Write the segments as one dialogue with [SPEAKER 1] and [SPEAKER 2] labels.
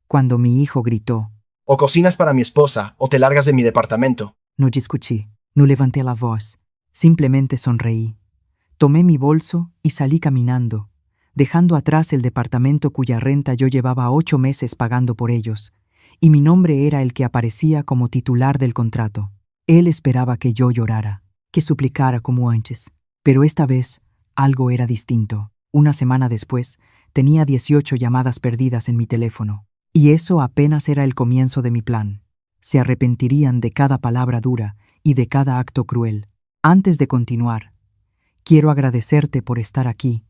[SPEAKER 1] cuando mi hijo gritó.
[SPEAKER 2] O cocinas para mi esposa, o te largas de mi departamento.
[SPEAKER 1] No discutí, no levanté la voz, simplemente sonreí. Tomé mi bolso y salí caminando, dejando atrás el departamento cuya renta yo llevaba 8 meses pagando por ellos, y mi nombre era el que aparecía como titular del contrato. Él esperaba que yo llorara, que suplicara como antes, pero esta vez algo era distinto. Una semana después, tenía 18 llamadas perdidas en mi teléfono, y eso apenas era el comienzo de mi plan. Se arrepentirían de cada palabra dura y de cada acto cruel. Antes de continuar, quiero agradecerte por estar aquí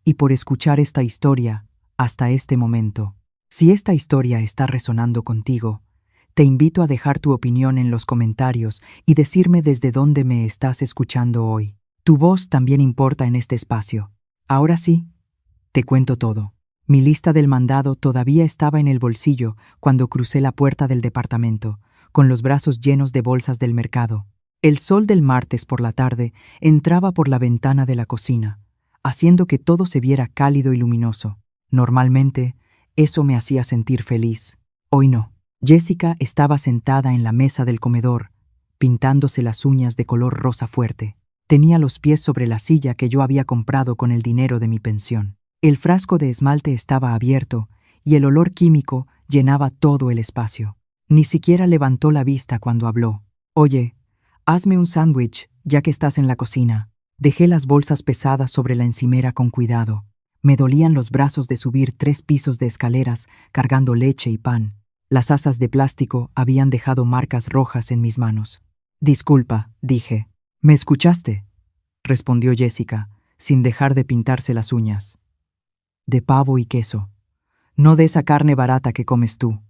[SPEAKER 1] y por escuchar esta historia hasta este momento. Si esta historia está resonando contigo, te invito a dejar tu opinión en los comentarios y decirme desde dónde me estás escuchando hoy. Tu voz también importa en este espacio. Ahora sí, te cuento todo. Mi lista del mandado todavía estaba en el bolsillo cuando crucé la puerta del departamento, con los brazos llenos de bolsas del mercado. El sol del martes por la tarde entraba por la ventana de la cocina, haciendo que todo se viera cálido y luminoso. Normalmente, eso me hacía sentir feliz. Hoy no. Jessica estaba sentada en la mesa del comedor, pintándose las uñas de color rosa fuerte. Tenía los pies sobre la silla que yo había comprado con el dinero de mi pensión. El frasco de esmalte estaba abierto y el olor químico llenaba todo el espacio. Ni siquiera levantó la vista cuando habló. Oye, hazme un sándwich, ya que estás en la cocina. Dejé las bolsas pesadas sobre la encimera con cuidado. Me dolían los brazos de subir 3 pisos de escaleras cargando leche y pan. Las asas de plástico habían dejado marcas rojas en mis manos. Disculpa, dije. ¿Me escuchaste?, respondió Jessica, sin dejar de pintarse las uñas. De pavo y queso. No de esa carne barata que comes tú.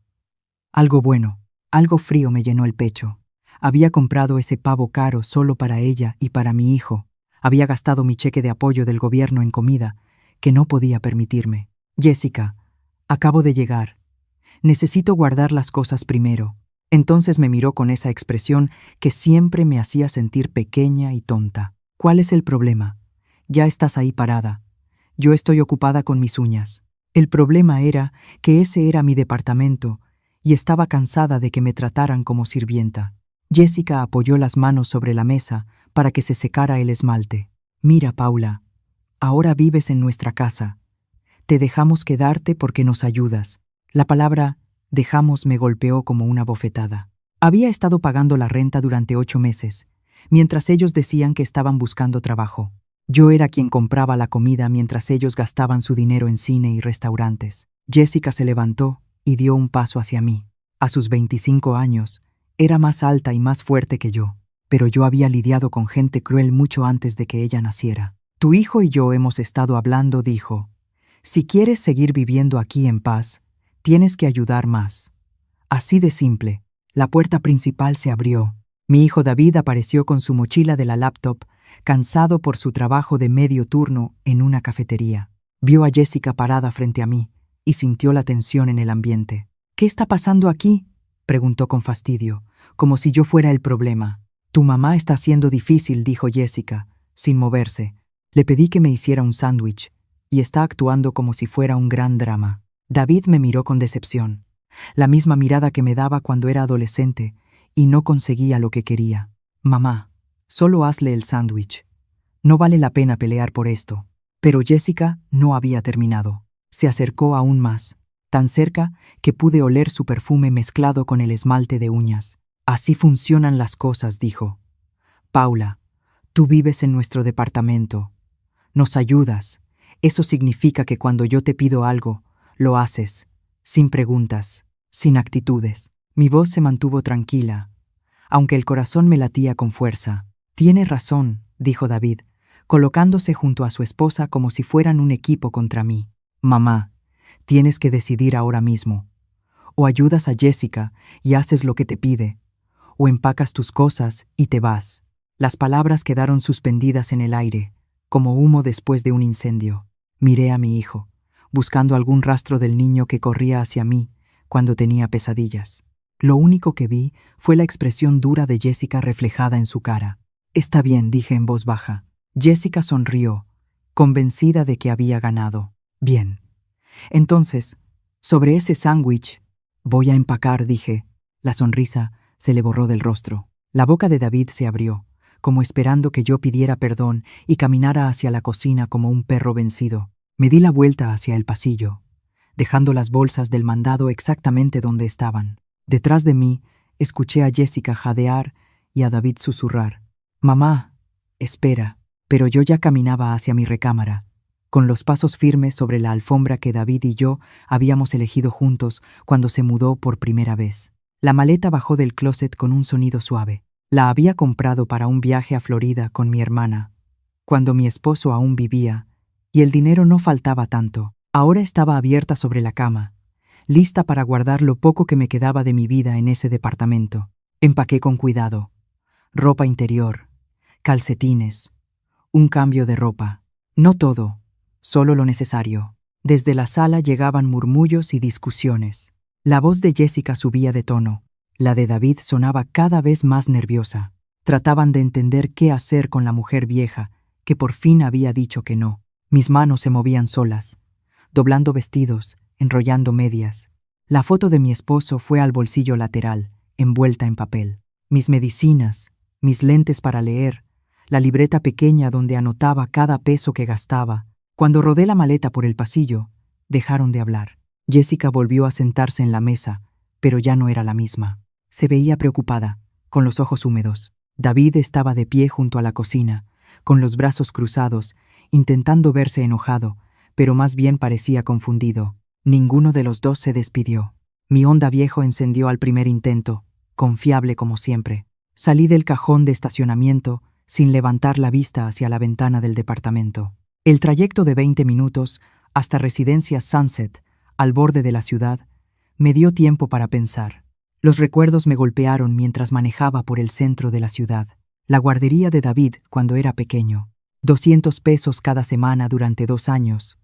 [SPEAKER 1] Algo bueno, algo frío me llenó el pecho. Había comprado ese pavo caro solo para ella y para mi hijo. Había gastado mi cheque de apoyo del gobierno en comida que no podía permitirme. Jessica, acabo de llegar. Necesito guardar las cosas primero. Entonces me miró con esa expresión que siempre me hacía sentir pequeña y tonta. ¿Cuál es el problema? Ya estás ahí parada. Yo estoy ocupada con mis uñas. El problema era que ese era mi departamento y estaba cansada de que me trataran como sirvienta. Jessica apoyó las manos sobre la mesa para que se secara el esmalte. Mira, Paula, ahora vives en nuestra casa. Te dejamos quedarte porque nos ayudas. La palabra dejamos me golpeó como una bofetada. Había estado pagando la renta durante 8 meses, mientras ellos decían que estaban buscando trabajo. Yo era quien compraba la comida mientras ellos gastaban su dinero en cine y restaurantes. Jessica se levantó y dio un paso hacia mí. A sus 25 años, era más alta y más fuerte que yo, pero yo había lidiado con gente cruel mucho antes de que ella naciera. Tu hijo y yo hemos estado hablando, dijo. Si quieres seguir viviendo aquí en paz, tienes que ayudar más. Así de simple. La puerta principal se abrió. Mi hijo David apareció con su mochila de la laptop, cansado por su trabajo de medio turno en una cafetería. Vio a Jessica parada frente a mí y sintió la tensión en el ambiente. ¿Qué está pasando aquí?, preguntó con fastidio, como si yo fuera el problema. Tu mamá está siendo difícil, dijo Jessica, sin moverse. Le pedí que me hiciera un sándwich y está actuando como si fuera un gran drama. David me miró con decepción, la misma mirada que me daba cuando era adolescente y no conseguía lo que quería. Mamá, solo hazle el sándwich. No vale la pena pelear por esto. Pero Jessica no había terminado. Se acercó aún más, tan cerca que pude oler su perfume mezclado con el esmalte de uñas. Así funcionan las cosas, dijo. Paula, tú vives en nuestro departamento. Nos ayudas. Eso significa que cuando yo te pido algo, lo haces, sin preguntas, sin actitudes. Mi voz se mantuvo tranquila, aunque el corazón me latía con fuerza. Tiene razón, dijo David, colocándose junto a su esposa como si fueran un equipo contra mí. Mamá, tienes que decidir ahora mismo. O ayudas a Jessica y haces lo que te pide, o empacas tus cosas y te vas. Las palabras quedaron suspendidas en el aire, como humo después de un incendio. Miré a mi hijo, buscando algún rastro del niño que corría hacia mí cuando tenía pesadillas. Lo único que vi fue la expresión dura de Jessica reflejada en su cara. Está bien, dije en voz baja. Jessica sonrió, convencida de que había ganado. Bien. Entonces, sobre ese sándwich, Voy a empacar, dije. La sonrisa se le borró del rostro. La boca de David se abrió, como esperando que yo pidiera perdón y caminara hacia la cocina como un perro vencido. Me di la vuelta hacia el pasillo, dejando las bolsas del mandado exactamente donde estaban. Detrás de mí, escuché a Jessica jadear y a David susurrar: «Mamá, espera». Pero yo ya caminaba hacia mi recámara, con los pasos firmes sobre la alfombra que David y yo habíamos elegido juntos cuando se mudó por primera vez. La maleta bajó del closet con un sonido suave. La había comprado para un viaje a Florida con mi hermana, cuando mi esposo aún vivía, y el dinero no faltaba tanto. Ahora estaba abierta sobre la cama, lista para guardar lo poco que me quedaba de mi vida en ese departamento. Empaqué con cuidado. Ropa interior, calcetines, un cambio de ropa. No todo, solo lo necesario. Desde la sala llegaban murmullos y discusiones. La voz de Jessica subía de tono. La de David sonaba cada vez más nerviosa. Trataban de entender qué hacer con la mujer vieja, que por fin había dicho que no. Mis manos se movían solas, doblando vestidos, enrollando medias. La foto de mi esposo fue al bolsillo lateral, envuelta en papel. Mis medicinas, mis lentes para leer, la libreta pequeña donde anotaba cada peso que gastaba. Cuando rodé la maleta por el pasillo, dejaron de hablar. Jessica volvió a sentarse en la mesa, pero ya no era la misma. Se veía preocupada, con los ojos húmedos. David estaba de pie junto a la cocina, con los brazos cruzados, intentando verse enojado, pero más bien parecía confundido. Ninguno de los dos se despidió. Mi Honda viejo encendió al primer intento, confiable como siempre. Salí del cajón de estacionamiento sin levantar la vista hacia la ventana del departamento. El trayecto de 20 minutos hasta Residencia Sunset, al borde de la ciudad, me dio tiempo para pensar. Los recuerdos me golpearon mientras manejaba por el centro de la ciudad. La guardería de David cuando era pequeño. 200 pesos cada semana durante 2 años.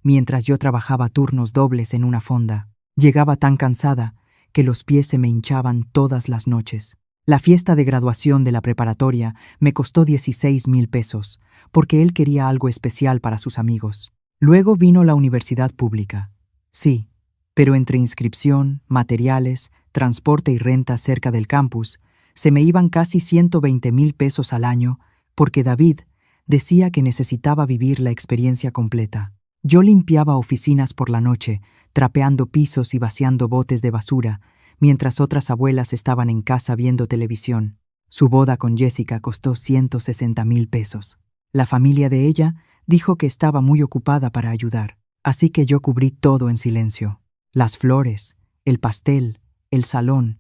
[SPEAKER 1] Mientras yo trabajaba turnos dobles en una fonda. Llegaba tan cansada que los pies se me hinchaban todas las noches. La fiesta de graduación de la preparatoria me costó 16,000 pesos, porque él quería algo especial para sus amigos. Luego vino la universidad pública. Sí, pero entre inscripción, materiales, transporte y renta cerca del campus, se me iban casi 120,000 pesos al año, porque David decía que necesitaba vivir la experiencia completa. Yo limpiaba oficinas por la noche, trapeando pisos y vaciando botes de basura, mientras otras abuelas estaban en casa viendo televisión. Su boda con Jessica costó 160,000 pesos. La familia de ella dijo que estaba muy ocupada para ayudar, así que yo cubrí todo en silencio. Las flores, el pastel, el salón,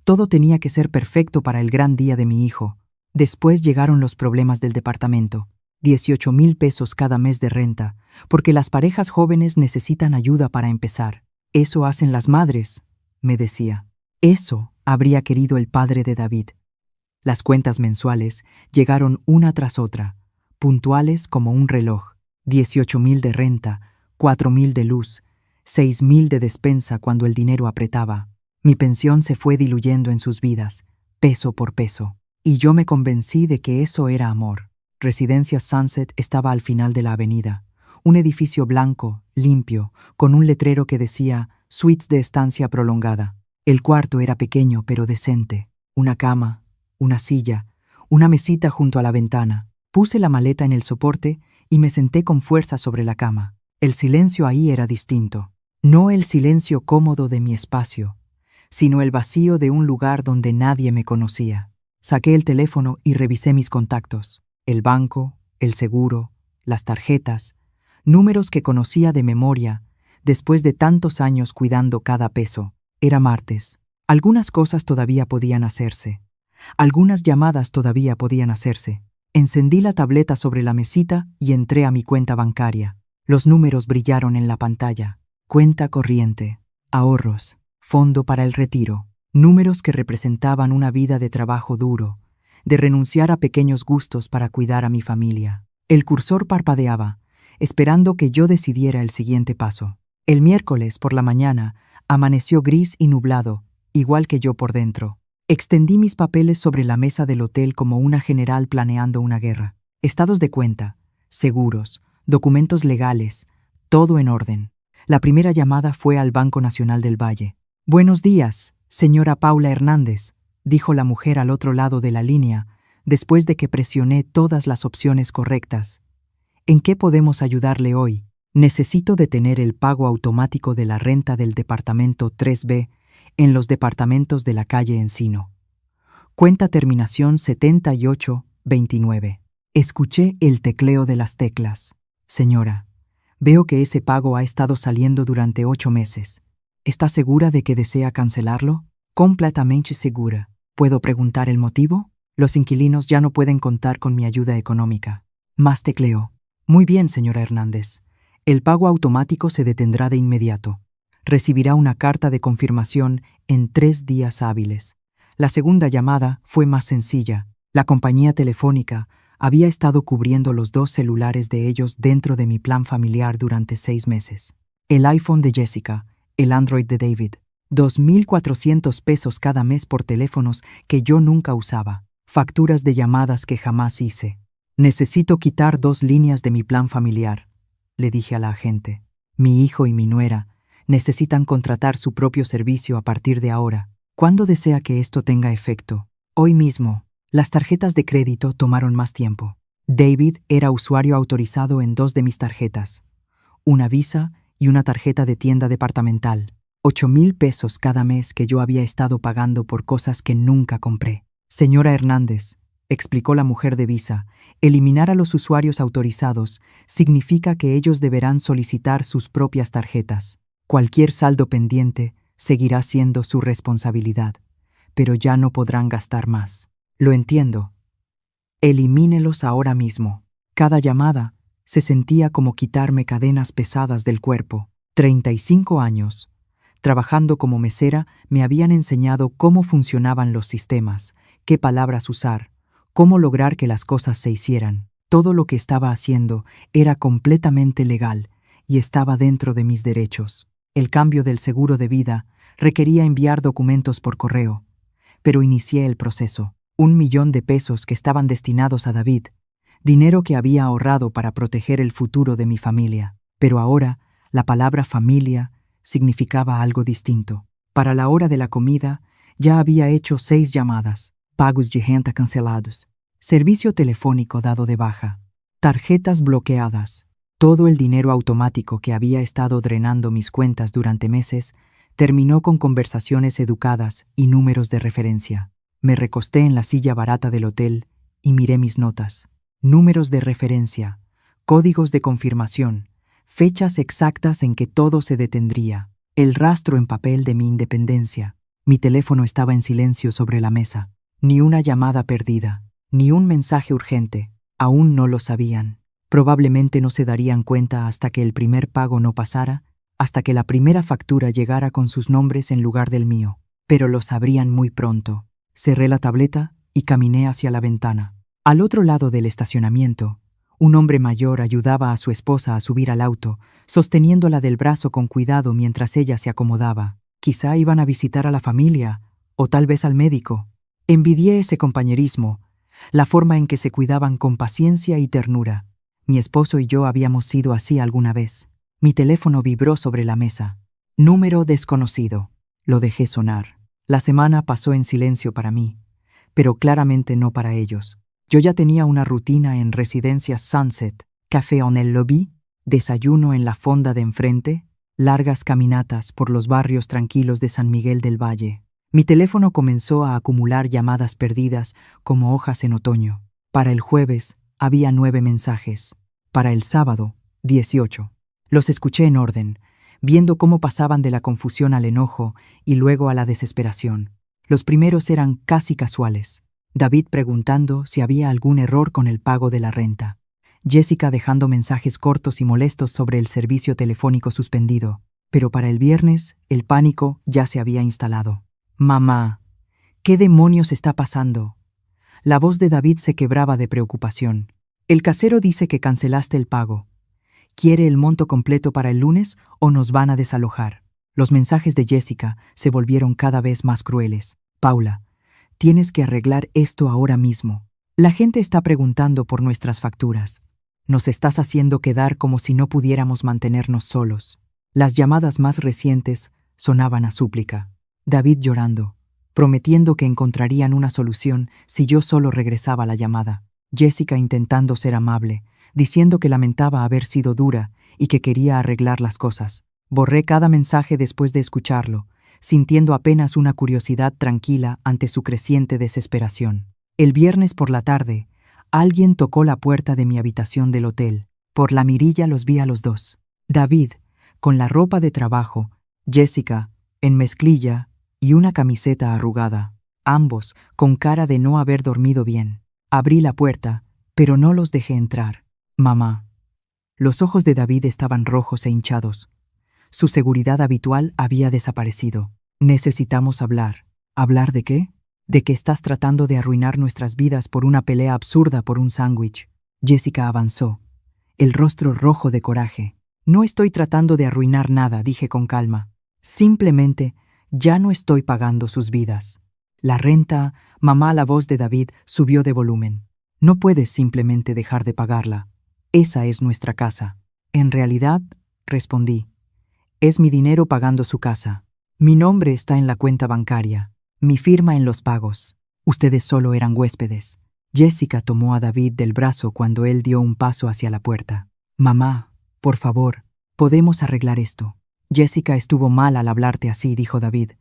[SPEAKER 1] todo tenía que ser perfecto para el gran día de mi hijo. Después llegaron los problemas del departamento. 18,000 pesos cada mes de renta, porque las parejas jóvenes necesitan ayuda para empezar. Eso hacen las madres, me decía. Eso habría querido el padre de David. Las cuentas mensuales llegaron una tras otra, puntuales como un reloj. 18,000 de renta, 4,000 de luz, 6,000 de despensa cuando el dinero apretaba. Mi pensión se fue diluyendo en sus vidas, peso por peso. Y yo me convencí de que eso era amor. Residencia Sunset estaba al final de la avenida. Un edificio blanco, limpio, con un letrero que decía «Suites de estancia prolongada». El cuarto era pequeño pero decente. Una cama, una silla, una mesita junto a la ventana. Puse la maleta en el soporte y me senté con fuerza sobre la cama. El silencio ahí era distinto. No el silencio cómodo de mi espacio, sino el vacío de un lugar donde nadie me conocía. Saqué el teléfono y revisé mis contactos. El banco, el seguro, las tarjetas, números que conocía de memoria después de tantos años cuidando cada peso. Era martes. Algunas cosas todavía podían hacerse. Algunas llamadas todavía podían hacerse. Encendí la tableta sobre la mesita y entré a mi cuenta bancaria. Los números brillaron en la pantalla. Cuenta corriente, ahorros, fondo para el retiro. Números que representaban una vida de trabajo duro, de renunciar a pequeños gustos para cuidar a mi familia. El cursor parpadeaba, esperando que yo decidiera el siguiente paso. El miércoles por la mañana amaneció gris y nublado, igual que yo por dentro. Extendí mis papeles sobre la mesa del hotel como una general planeando una guerra. Estados de cuenta, seguros, documentos legales, todo en orden. La primera llamada fue al Banco Nacional del Valle. Buenos días, señora Paula Hernández, dijo la mujer al otro lado de la línea, después de que presioné todas las opciones correctas. ¿En qué podemos ayudarle hoy? Necesito detener el pago automático de la renta del departamento 3B en los departamentos de la calle Encino. Cuenta terminación 7829. Escuché el tecleo de las teclas. Señora, veo que ese pago ha estado saliendo durante 8 meses. ¿Está segura de que desea cancelarlo? Completamente segura. ¿Puedo preguntar el motivo? Los inquilinos ya no pueden contar con mi ayuda económica. Más tecleo. Muy bien, señora Hernández. El pago automático se detendrá de inmediato. Recibirá una carta de confirmación en 3 días hábiles. La segunda llamada fue más sencilla. La compañía telefónica había estado cubriendo los 2 celulares de ellos dentro de mi plan familiar durante 6 meses. El iPhone de Jessica, el Android de David. 2.400 pesos cada mes por teléfonos que yo nunca usaba. Facturas de llamadas que jamás hice. Necesito quitar 2 líneas de mi plan familiar, le dije a la agente. Mi hijo y mi nuera necesitan contratar su propio servicio a partir de ahora. ¿Cuándo desea que esto tenga efecto? Hoy mismo. Las tarjetas de crédito tomaron más tiempo. David era usuario autorizado en 2 de mis tarjetas. Una Visa y una tarjeta de tienda departamental. 8,000 pesos cada mes que yo había estado pagando por cosas que nunca compré. Señora Hernández, explicó la mujer de Visa, eliminar a los usuarios autorizados significa que ellos deberán solicitar sus propias tarjetas. Cualquier saldo pendiente seguirá siendo su responsabilidad, pero ya no podrán gastar más. Lo entiendo. Elimínelos ahora mismo. Cada llamada se sentía como quitarme cadenas pesadas del cuerpo. 35 años. Trabajando como mesera, me habían enseñado cómo funcionaban los sistemas, qué palabras usar, cómo lograr que las cosas se hicieran. Todo lo que estaba haciendo era completamente legal y estaba dentro de mis derechos. El cambio del seguro de vida requería enviar documentos por correo, pero inicié el proceso. 1 millón de pesos que estaban destinados a David, dinero que había ahorrado para proteger el futuro de mi familia. Pero ahora, la palabra familia significaba algo distinto. Para la hora de la comida, ya había hecho 6 llamadas, pagos de renta cancelados, servicio telefónico dado de baja, tarjetas bloqueadas. Todo el dinero automático que había estado drenando mis cuentas durante meses terminó con conversaciones educadas y números de referencia. Me recosté en la silla barata del hotel y miré mis notas. Números de referencia, códigos de confirmación, fechas exactas en que todo se detendría, el rastro en papel de mi independencia. Mi teléfono estaba en silencio sobre la mesa. Ni una llamada perdida, ni un mensaje urgente. Aún no lo sabían. Probablemente no se darían cuenta hasta que el primer pago no pasara, hasta que la primera factura llegara con sus nombres en lugar del mío. Pero lo sabrían muy pronto. Cerré la tableta y caminé hacia la ventana. Al otro lado del estacionamiento, un hombre mayor ayudaba a su esposa a subir al auto, sosteniéndola del brazo con cuidado mientras ella se acomodaba. Quizá iban a visitar a la familia, o tal vez al médico. Envidié ese compañerismo, la forma en que se cuidaban con paciencia y ternura. Mi esposo y yo habíamos sido así alguna vez. Mi teléfono vibró sobre la mesa. Número desconocido. Lo dejé sonar. La semana pasó en silencio para mí, pero claramente no para ellos. Yo ya tenía una rutina en Residencias Sunset, café en el lobby, desayuno en la fonda de enfrente, largas caminatas por los barrios tranquilos de San Miguel del Valle. Mi teléfono comenzó a acumular llamadas perdidas como hojas en otoño. Para el jueves había 9 mensajes. Para el sábado, 18. Los escuché en orden, viendo cómo pasaban de la confusión al enojo y luego a la desesperación. Los primeros eran casi casuales. David preguntando si había algún error con el pago de la renta. Jessica dejando mensajes cortos y molestos sobre el servicio telefónico suspendido. Pero para el viernes, el pánico ya se había instalado. «Mamá, ¿qué demonios está pasando?» La voz de David se quebraba de preocupación. «El casero dice que cancelaste el pago. ¿Quiere el monto completo para el lunes o nos van a desalojar?» Los mensajes de Jessica se volvieron cada vez más crueles. «Paula, tienes que arreglar esto ahora mismo. La gente está preguntando por nuestras facturas. Nos estás haciendo quedar como si no pudiéramos mantenernos solos». Las llamadas más recientes sonaban a súplica. David llorando, prometiendo que encontrarían una solución si yo solo regresaba la llamada. Jessica intentando ser amable, diciendo que lamentaba haber sido dura y que quería arreglar las cosas. Borré cada mensaje después de escucharlo, sintiendo apenas una curiosidad tranquila ante su creciente desesperación. El viernes por la tarde, alguien tocó la puerta de mi habitación del hotel. Por la mirilla los vi a los dos. David, con la ropa de trabajo, Jessica, en mezclilla y una camiseta arrugada, ambos con cara de no haber dormido bien. Abrí la puerta, pero no los dejé entrar. Mamá. Los ojos de David estaban rojos e hinchados. Su seguridad habitual había desaparecido. Necesitamos hablar. ¿Hablar de qué? De que estás tratando de arruinar nuestras vidas por una pelea absurda por un sándwich. Jessica avanzó, el rostro rojo de coraje. No estoy tratando de arruinar nada, dije con calma. Simplemente, ya no estoy pagando sus vidas. La renta, mamá, la voz de David subió de volumen. No puedes simplemente dejar de pagarla. Esa es nuestra casa. En realidad, respondí, es mi dinero pagando su casa. Mi nombre está en la cuenta bancaria, mi firma en los pagos. Ustedes solo eran huéspedes. Jessica tomó a David del brazo cuando él dio un paso hacia la puerta. Mamá, por favor, podemos arreglar esto. Jessica estuvo mal al hablarte así, dijo David.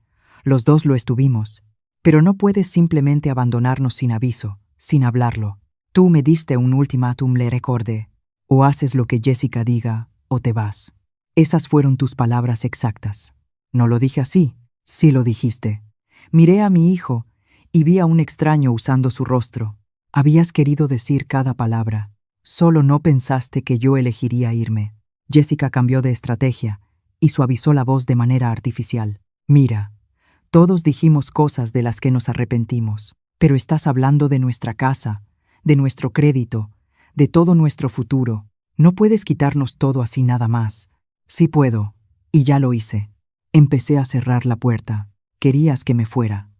[SPEAKER 1] Los dos lo estuvimos. Pero no puedes simplemente abandonarnos sin aviso, sin hablarlo. Tú me diste un ultimátum, le recordé. O haces lo que Jessica diga, o te vas. Esas fueron tus palabras exactas. No lo dije así. Sí lo dijiste. Miré a mi hijo y vi a un extraño usando su rostro. Habías querido decir cada palabra. Solo no pensaste que yo elegiría irme. Jessica cambió de estrategia y suavizó la voz de manera artificial. Mira, todos dijimos cosas de las que nos arrepentimos, pero estás hablando de nuestra casa, de nuestro crédito, de todo nuestro futuro. No puedes quitarnos todo así nada más. Sí puedo, y ya lo hice. Empecé a cerrar la puerta. Querías que me fuera.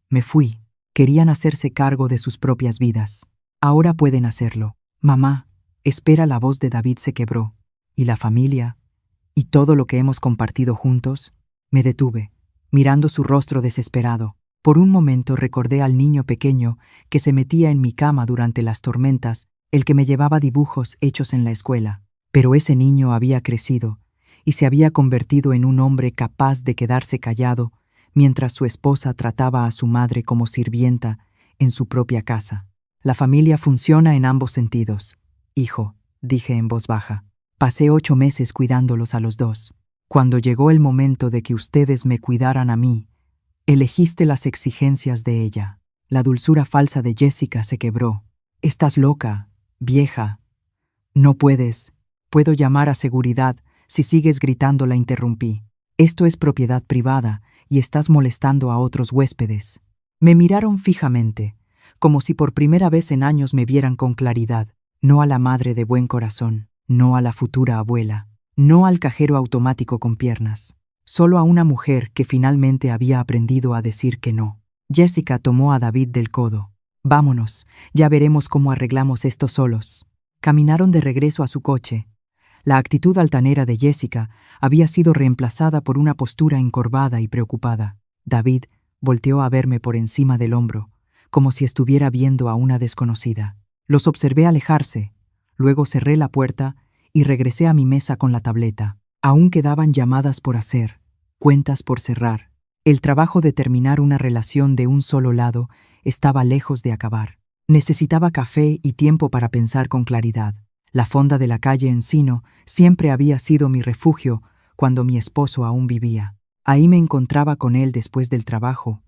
[SPEAKER 1] Me fui. Querían hacerse cargo de sus propias vidas. Ahora pueden hacerlo. Mamá, espera, la voz de David se quebró. ¿Y la familia? ¿Y todo lo que hemos compartido juntos? Me detuve, mirando su rostro desesperado. Por un momento recordé al niño pequeño que se metía en mi cama durante las tormentas, el que me llevaba dibujos hechos en la escuela. Pero ese niño había crecido y se había convertido en un hombre capaz de quedarse callado mientras su esposa trataba a su madre como sirvienta en su propia casa. La familia funciona en ambos sentidos. Hijo, dije en voz baja. Pasé 8 meses cuidándolos a los dos. Cuando llegó el momento de que ustedes me cuidaran a mí, elegiste las exigencias de ella. La dulzura falsa de Jessica se quebró. Estás loca, vieja. No puedes. Puedo llamar a seguridad. Si sigues gritando, la interrumpí. Esto es propiedad privada y estás molestando a otros huéspedes. Me miraron fijamente, como si por primera vez en años me vieran con claridad. No a la madre de buen corazón, no a la futura abuela, no al cajero automático con piernas. Solo a una mujer que finalmente había aprendido a decir que no. Jessica tomó a David del codo. Vámonos, ya veremos cómo arreglamos esto solos. Caminaron de regreso a su coche. La actitud altanera de Jessica había sido reemplazada por una postura encorvada y preocupada. David volteó a verme por encima del hombro, como si estuviera viendo a una desconocida. Los observé alejarse, luego cerré la puerta y regresé a mi mesa con la tableta. Aún quedaban llamadas por hacer, cuentas por cerrar. El trabajo de terminar una relación de un solo lado estaba lejos de acabar. Necesitaba café y tiempo para pensar con claridad. La fonda de la calle Encino siempre había sido mi refugio cuando mi esposo aún vivía. Ahí me encontraba con él después del trabajo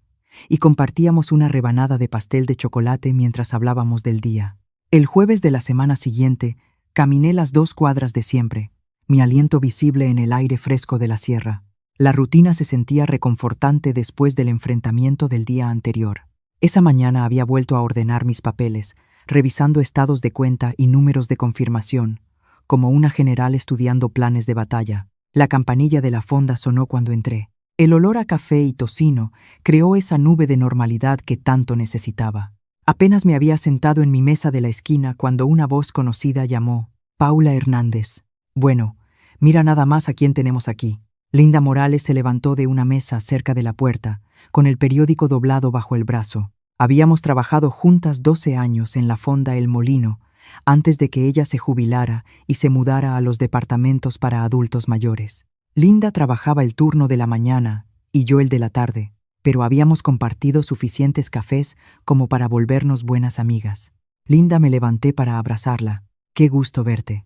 [SPEAKER 1] y compartíamos una rebanada de pastel de chocolate mientras hablábamos del día. El jueves de la semana siguiente caminé las 2 cuadras de siempre, mi aliento visible en el aire fresco de la sierra. La rutina se sentía reconfortante después del enfrentamiento del día anterior. Esa mañana había vuelto a ordenar mis papeles, revisando estados de cuenta y números de confirmación, como una general estudiando planes de batalla. La campanilla de la fonda sonó cuando entré. El olor a café y tocino creó esa nube de normalidad que tanto necesitaba. Apenas me había sentado en mi mesa de la esquina cuando una voz conocida llamó: Paula Hernández. Bueno, mira nada más a quién tenemos aquí. Linda Morales se levantó de una mesa cerca de la puerta, con el periódico doblado bajo el brazo. Habíamos trabajado juntas 12 años en la fonda El Molino, antes de que ella se jubilara y se mudara a los departamentos para adultos mayores. Linda trabajaba el turno de la mañana y yo el de la tarde, pero habíamos compartido suficientes cafés como para volvernos buenas amigas. Linda, me levanté para abrazarla. «Qué gusto verte.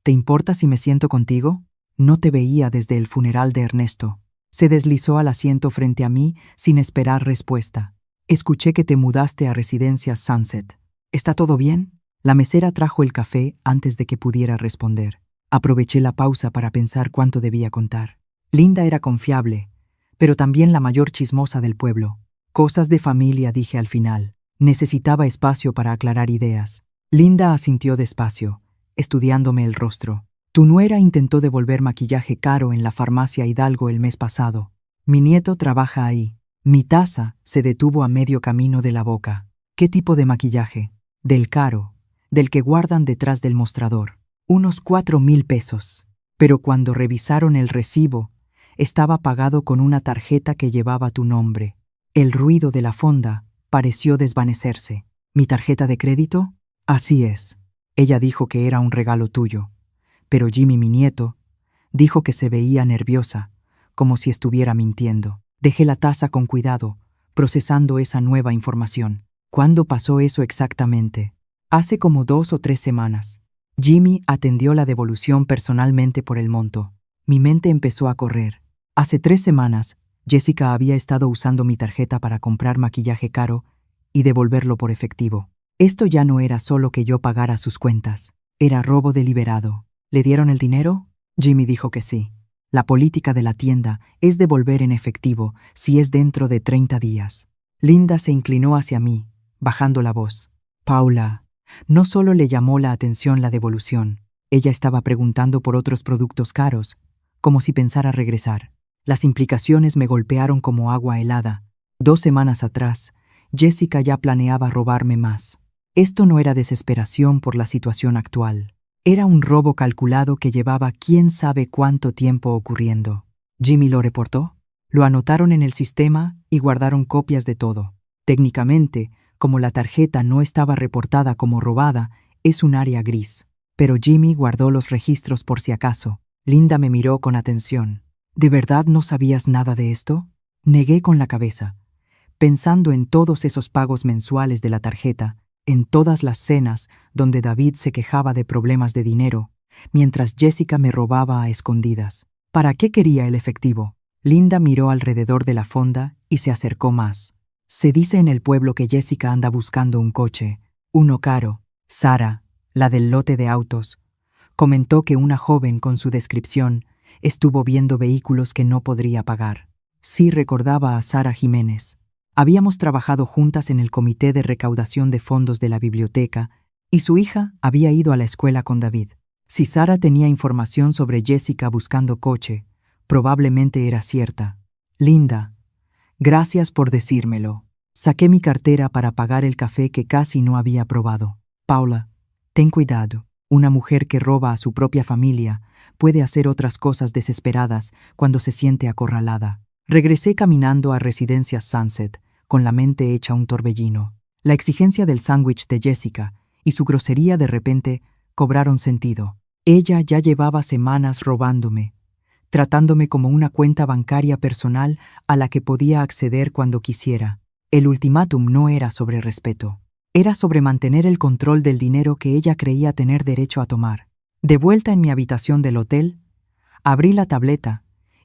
[SPEAKER 1] ¿Te importa si me siento contigo? No te veía desde el funeral de Ernesto». Se deslizó al asiento frente a mí sin esperar respuesta. «Escuché que te mudaste a Residencias Sunset. ¿Está todo bien?» La mesera trajo el café antes de que pudiera responder. Aproveché la pausa para pensar cuánto debía contar. Linda era confiable, pero también la mayor chismosa del pueblo. «Cosas de familia», dije al final. Necesitaba espacio para aclarar ideas. Linda asintió despacio, estudiándome el rostro. «Tu nuera intentó devolver maquillaje caro en la farmacia Hidalgo el mes pasado. Mi nieto trabaja ahí». Mi taza se detuvo a medio camino de la boca. «¿Qué tipo de maquillaje?» «Del caro, del que guardan detrás del mostrador. Unos 4,000 pesos. Pero cuando revisaron el recibo, estaba pagado con una tarjeta que llevaba tu nombre». El ruido de la fonda pareció desvanecerse. «¿Mi tarjeta de crédito?» «Así es. Ella dijo que era un regalo tuyo. Pero Jimmy, mi nieto, dijo que se veía nerviosa, como si estuviera mintiendo». Dejé la taza con cuidado, procesando esa nueva información. ¿Cuándo pasó eso exactamente? Hace como 2 o 3 semanas. Jimmy atendió la devolución personalmente por el monto. Mi mente empezó a correr. Hace 3 semanas, Jessica había estado usando mi tarjeta para comprar maquillaje caro y devolverlo por efectivo. Esto ya no era solo que yo pagara sus cuentas. Era robo deliberado. ¿Le dieron el dinero? Jimmy dijo que sí. La política de la tienda es devolver en efectivo si es dentro de 30 días. Linda se inclinó hacia mí, bajando la voz. «Paula, no solo le llamó la atención la devolución, ella estaba preguntando por otros productos caros, como si pensara regresar. Las implicaciones me golpearon como agua helada. 2 semanas atrás, Jessica ya planeaba robarme más. Esto no era desesperación por la situación actual. Era un robo calculado que llevaba quién sabe cuánto tiempo ocurriendo. ¿Jimmy lo reportó? Lo anotaron en el sistema y guardaron copias de todo. Técnicamente, como la tarjeta no estaba reportada como robada, es un área gris. Pero Jimmy guardó los registros por si acaso». Linda me miró con atención. «¿De verdad no sabías nada de esto?» Negué con la cabeza, pensando en todos esos pagos mensuales de la tarjeta, en todas las cenas donde David se quejaba de problemas de dinero, mientras Jessica me robaba a escondidas. ¿Para qué quería el efectivo? Linda miró alrededor de la fonda y se acercó más. «Se dice en el pueblo que Jessica anda buscando un coche, uno caro. Sara, la del lote de autos, comentó que una joven con su descripción estuvo viendo vehículos que no podría pagar». Sí recordaba a Sara Jiménez. Habíamos trabajado juntas en el comité de recaudación de fondos de la biblioteca y su hija había ido a la escuela con David. Si Sara tenía información sobre Jessica buscando coche, probablemente era cierta. «Linda, gracias por decírmelo». Saqué mi cartera para pagar el café que casi no había probado. «Paula, ten cuidado. Una mujer que roba a su propia familia puede hacer otras cosas desesperadas cuando se siente acorralada». Regresé caminando a Residencias Sunset, con la mente hecha un torbellino. La exigencia del sándwich de Jessica y su grosería de repente cobraron sentido. Ella ya llevaba semanas robándome, tratándome como una cuenta bancaria personal a la que podía acceder cuando quisiera. El ultimátum no era sobre respeto, era sobre mantener el control del dinero que ella creía tener derecho a tomar. De vuelta en mi habitación del hotel, abrí la tableta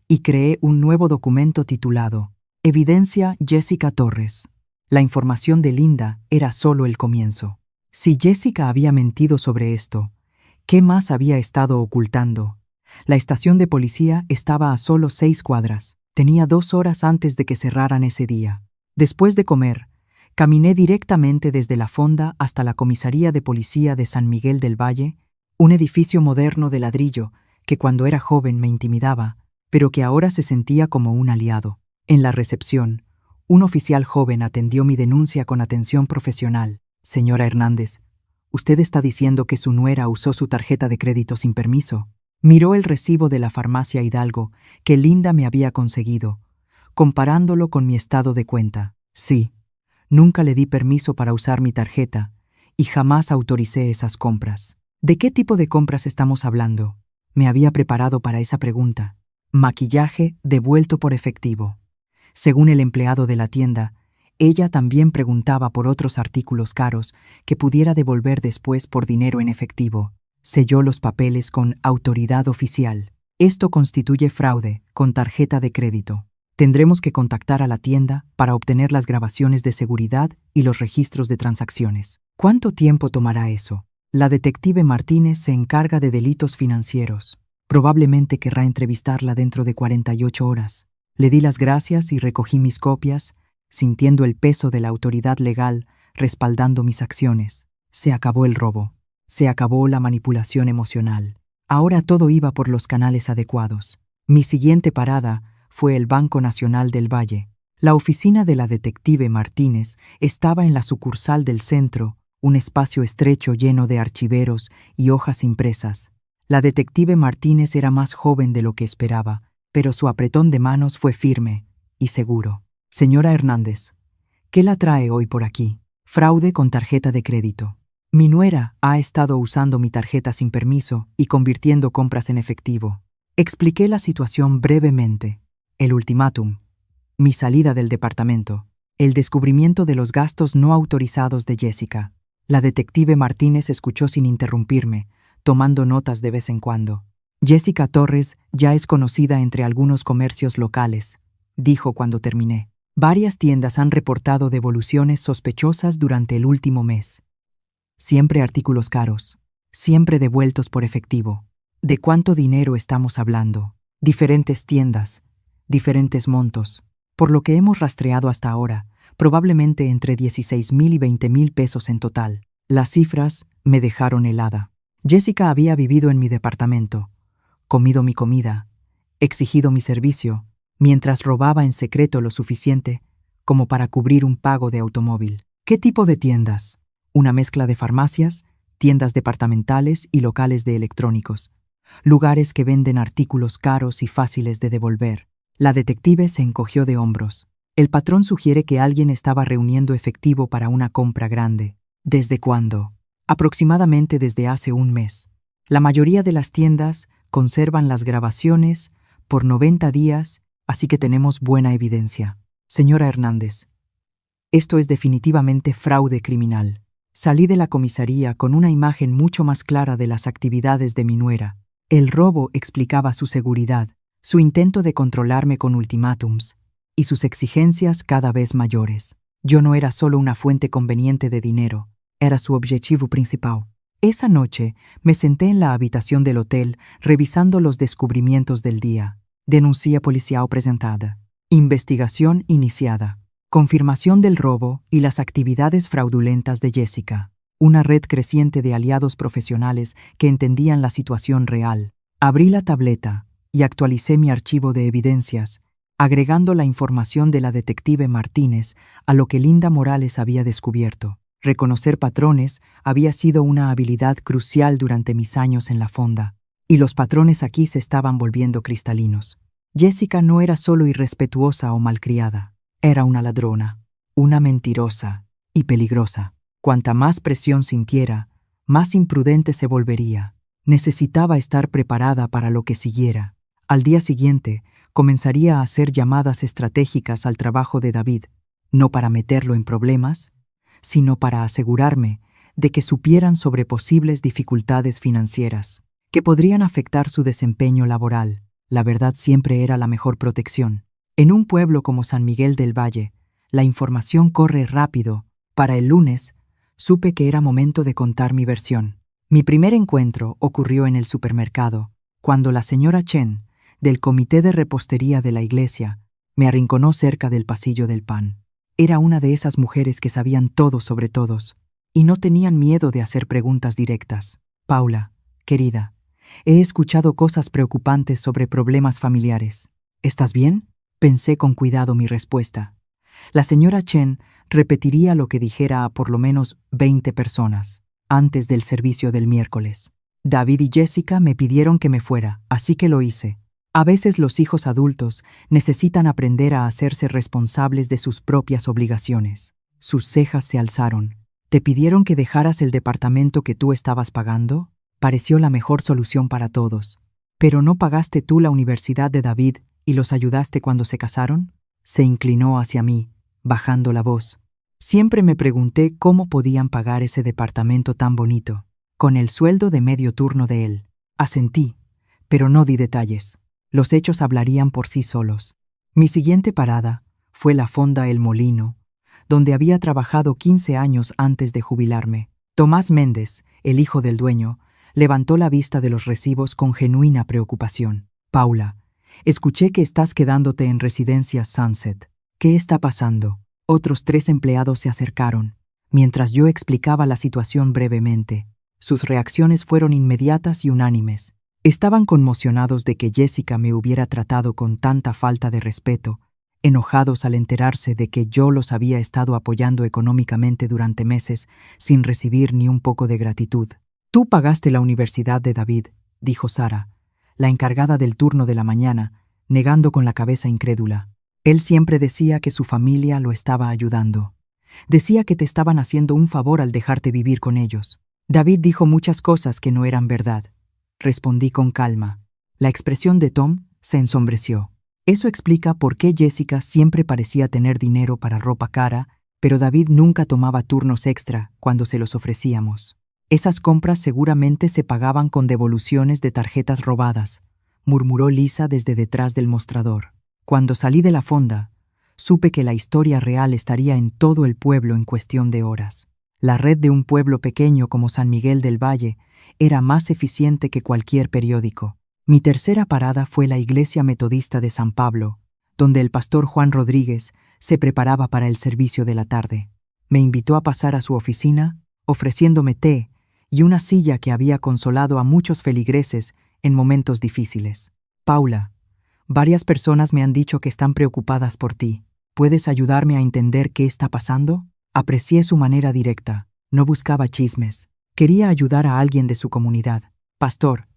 [SPEAKER 1] y creé un nuevo documento titulado «Evidencia Jessica Torres». La información de Linda era solo el comienzo. Si Jessica había mentido sobre esto, ¿qué más había estado ocultando? La estación de policía estaba a solo 6 cuadras. Tenía 2 horas antes de que cerraran ese día. Después de comer, caminé directamente desde la fonda hasta la comisaría de policía de San Miguel del Valle, un edificio moderno de ladrillo que cuando era joven me intimidaba, pero que ahora se sentía como un aliado. En la recepción, un oficial joven atendió mi denuncia con atención profesional. «Señora Hernández, usted está diciendo que su nuera usó su tarjeta de crédito sin permiso». Miró el recibo de la farmacia Hidalgo que Linda me había conseguido, comparándolo con mi estado de cuenta. Sí, nunca le di permiso para usar mi tarjeta y jamás autoricé esas compras. ¿De qué tipo de compras estamos hablando? Me había preparado para esa pregunta. Maquillaje devuelto por efectivo. Según el empleado de la tienda, ella también preguntaba por otros artículos caros que pudiera devolver después por dinero en efectivo. Selló los papeles con autoridad oficial. Esto constituye fraude con tarjeta de crédito. Tendremos que contactar a la tienda para obtener las grabaciones de seguridad y los registros de transacciones. ¿Cuánto tiempo tomará eso? La detective Martínez se encarga de delitos financieros. Probablemente querrá entrevistarla dentro de 48 horas. Le di las gracias y recogí mis copias, sintiendo el peso de la autoridad legal respaldando mis acciones. Se acabó el robo. Se acabó la manipulación emocional. Ahora todo iba por los canales adecuados. Mi siguiente parada fue el Banco Nacional del Valle. La oficina de la detective Martínez estaba en la sucursal del centro, un espacio estrecho lleno de archiveros y hojas impresas. La detective Martínez era más joven de lo que esperaba, pero su apretón de manos fue firme y seguro. Señora Hernández, ¿qué la trae hoy por aquí? Fraude con tarjeta de crédito. Mi nuera ha estado usando mi tarjeta sin permiso y convirtiendo compras en efectivo. Expliqué la situación brevemente. El ultimátum, mi salida del departamento, el descubrimiento de los gastos no autorizados de Jessica. La detective Martínez escuchó sin interrumpirme, tomando notas de vez en cuando. Jessica Torres ya es conocida entre algunos comercios locales, dijo cuando terminé. Varias tiendas han reportado devoluciones sospechosas durante el último mes. Siempre artículos caros, siempre devueltos por efectivo. ¿De cuánto dinero estamos hablando? Diferentes tiendas, diferentes montos. Por lo que hemos rastreado hasta ahora, probablemente entre 16,000 y 20,000 pesos en total. Las cifras me dejaron helada. Jessica había vivido en mi departamento, comido mi comida, exigido mi servicio, mientras robaba en secreto lo suficiente como para cubrir un pago de automóvil. ¿Qué tipo de tiendas? Una mezcla de farmacias, tiendas departamentales y locales de electrónicos. Lugares que venden artículos caros y fáciles de devolver. La detective se encogió de hombros. El patrón sugiere que alguien estaba reuniendo efectivo para una compra grande. ¿Desde cuándo? Aproximadamente desde hace un mes. La mayoría de las tiendas conservan las grabaciones por 90 días, así que tenemos buena evidencia. Señora Hernández, esto es definitivamente fraude criminal. Salí de la comisaría con una imagen mucho más clara de las actividades de mi nuera. El robo explicaba su seguridad, su intento de controlarme con ultimátums y sus exigencias cada vez mayores. Yo no era solo una fuente conveniente de dinero, era su objetivo principal. Esa noche me senté en la habitación del hotel revisando los descubrimientos del día. Denuncia policial presentada. Investigación iniciada. Confirmación del robo y las actividades fraudulentas de Jessica. Una red creciente de aliados profesionales que entendían la situación real. Abrí la tableta y actualicé mi archivo de evidencias, agregando la información de la detective Martínez a lo que Linda Morales había descubierto. Reconocer patrones había sido una habilidad crucial durante mis años en la fonda, y los patrones aquí se estaban volviendo cristalinos. Jessica no era solo irrespetuosa o malcriada, era una ladrona, una mentirosa y peligrosa. Cuanta más presión sintiera, más imprudente se volvería. Necesitaba estar preparada para lo que siguiera. Al día siguiente, comenzaría a hacer llamadas estratégicas al trabajo de David, no para meterlo en problemas, sino para asegurarme de que supieran sobre posibles dificultades financieras que podrían afectar su desempeño laboral. La verdad siempre era la mejor protección. En un pueblo como San Miguel del Valle, la información corre rápido. Para el lunes, supe que era momento de contar mi versión. Mi primer encuentro ocurrió en el supermercado, cuando la señora Chen, del comité de repostería de la iglesia, me arrinconó cerca del pasillo del pan. Era una de esas mujeres que sabían todo sobre todos y no tenían miedo de hacer preguntas directas. Paula, querida, he escuchado cosas preocupantes sobre problemas familiares. ¿Estás bien? Pensé con cuidado mi respuesta. La señora Chen repetiría lo que dijera a por lo menos 20 personas antes del servicio del miércoles. David y Jessica me pidieron que me fuera, así que lo hice. A veces los hijos adultos necesitan aprender a hacerse responsables de sus propias obligaciones. Sus cejas se alzaron. ¿Te pidieron que dejaras el departamento que tú estabas pagando? Pareció la mejor solución para todos. ¿Pero no pagaste tú la universidad de David y los ayudaste cuando se casaron? Se inclinó hacia mí, bajando la voz. Siempre me pregunté cómo podían pagar ese departamento tan bonito, con el sueldo de medio turno de él. Asentí, pero no di detalles. Los hechos hablarían por sí solos. Mi siguiente parada fue la fonda El Molino, donde había trabajado 15 años antes de jubilarme. Tomás Méndez, el hijo del dueño, levantó la vista de los recibos con genuina preocupación. Paula, escuché que estás quedándote en Residencias Sunset. ¿Qué está pasando? Otros 3 empleados se acercaron, mientras yo explicaba la situación brevemente. Sus reacciones fueron inmediatas y unánimes. Estaban conmocionados de que Jessica me hubiera tratado con tanta falta de respeto, enojados al enterarse de que yo los había estado apoyando económicamente durante meses sin recibir ni un poco de gratitud. Tú pagaste la universidad de David, dijo Sara, la encargada del turno de la mañana, negando con la cabeza incrédula. Él siempre decía que su familia lo estaba ayudando. Decía que te estaban haciendo un favor al dejarte vivir con ellos. David dijo muchas cosas que no eran verdad. Respondí con calma. La expresión de Tom se ensombreció. Eso explica por qué Jessica siempre parecía tener dinero para ropa cara, pero David nunca tomaba turnos extra cuando se los ofrecíamos. Esas compras seguramente se pagaban con devoluciones de tarjetas robadas, murmuró Lisa desde detrás del mostrador. Cuando salí de la fonda, supe que la historia real estaría en todo el pueblo en cuestión de horas. La red de un pueblo pequeño como San Miguel del Valle era más eficiente que cualquier periódico. Mi tercera parada fue la iglesia metodista de San Pablo, donde el pastor Juan Rodríguez se preparaba para el servicio de la tarde. Me invitó a pasar a su oficina, ofreciéndome té y una silla que había consolado a muchos feligreses en momentos difíciles. Paula, varias personas me han dicho que están preocupadas por ti. ¿Puedes ayudarme a entender qué está pasando? Aprecié su manera directa. No buscaba chismes. Quería ayudar a alguien de su comunidad. Pastor,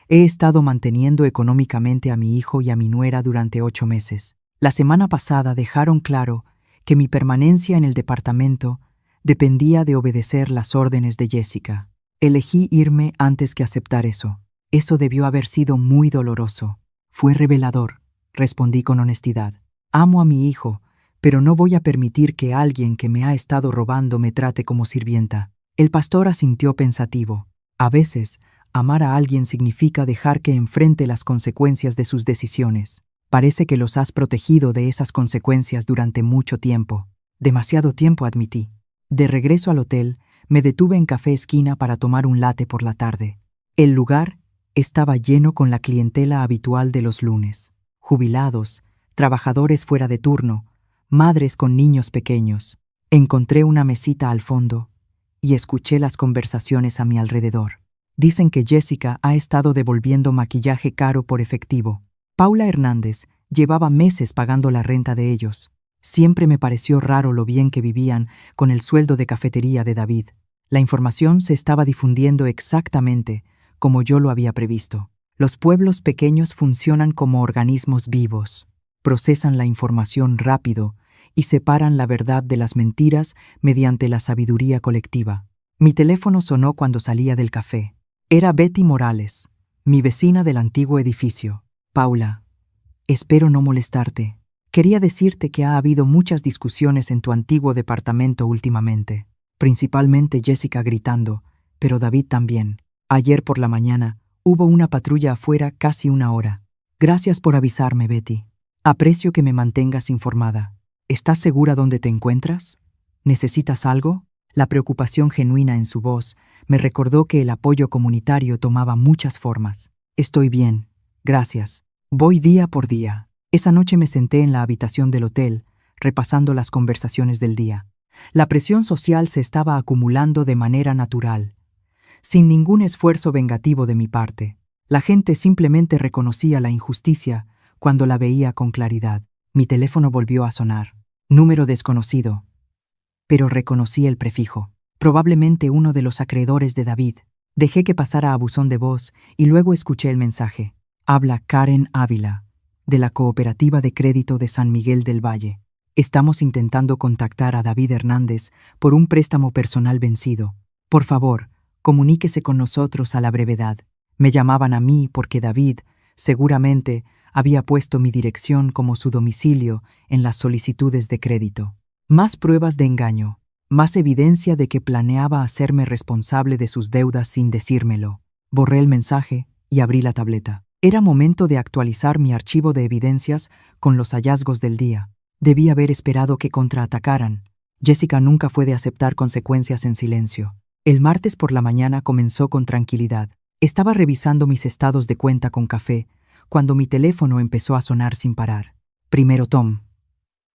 [SPEAKER 1] he estado manteniendo económicamente a mi hijo y a mi nuera durante 8 meses. La semana pasada dejaron claro que mi permanencia en el departamento dependía de obedecer las órdenes de Jessica. Elegí irme antes que aceptar eso. Eso debió haber sido muy doloroso. Fue revelador, respondí con honestidad. Amo a mi hijo, pero no voy a permitir que alguien que me ha estado robando me trate como sirvienta. El pastor asintió pensativo. A veces, amar a alguien significa dejar que enfrente las consecuencias de sus decisiones. Parece que los has protegido de esas consecuencias durante mucho tiempo. Demasiado tiempo, admití. De regreso al hotel, me detuve en Café Esquina para tomar un latte por la tarde. El lugar estaba lleno con la clientela habitual de los lunes. Jubilados, trabajadores fuera de turno, madres con niños pequeños. Encontré una mesita al fondo y escuché las conversaciones a mi alrededor. Dicen que Jessica ha estado devolviendo maquillaje caro por efectivo. Paula Hernández llevaba meses pagando la renta de ellos. Siempre me pareció raro lo bien que vivían con el sueldo de cafetería de David. La información se estaba difundiendo exactamente como yo lo había previsto. Los pueblos pequeños funcionan como organismos vivos. Procesan la información rápido y separan la verdad de las mentiras mediante la sabiduría colectiva. Mi teléfono sonó cuando salía del café. Era Betty Morales, mi vecina del antiguo edificio. Paula, espero no molestarte. Quería decirte que ha habido muchas discusiones en tu antiguo departamento últimamente, principalmente Jessica gritando, pero David también. Ayer por la mañana hubo una patrulla afuera casi 1 hora. Gracias por avisarme, Betty. Aprecio que me mantengas informada. ¿Estás segura dónde te encuentras? ¿Necesitas algo? La preocupación genuina en su voz me recordó que el apoyo comunitario tomaba muchas formas. Estoy bien, gracias. Voy día por día. Esa noche me senté en la habitación del hotel, repasando las conversaciones del día. La presión social se estaba acumulando de manera natural, sin ningún esfuerzo vengativo de mi parte. La gente simplemente reconocía la injusticia cuando la veía con claridad. Mi teléfono volvió a sonar. Número desconocido. Pero reconocí el prefijo. Probablemente uno de los acreedores de David. Dejé que pasara a buzón de voz y luego escuché el mensaje. Habla Karen Ávila, de la Cooperativa de Crédito de San Miguel del Valle. Estamos intentando contactar a David Hernández por un préstamo personal vencido. Por favor, comuníquese con nosotros a la brevedad. Me llamaban a mí porque David, seguramente, había puesto mi dirección como su domicilio en las solicitudes de crédito. Más pruebas de engaño, más evidencia de que planeaba hacerme responsable de sus deudas sin decírmelo. Borré el mensaje y abrí la tableta. Era momento de actualizar mi archivo de evidencias con los hallazgos del día. Debí haber esperado que contraatacaran. Jessica nunca fue de aceptar consecuencias en silencio. El martes por la mañana comenzó con tranquilidad. Estaba revisando mis estados de cuenta con café, cuando mi teléfono empezó a sonar sin parar. Primero Tom,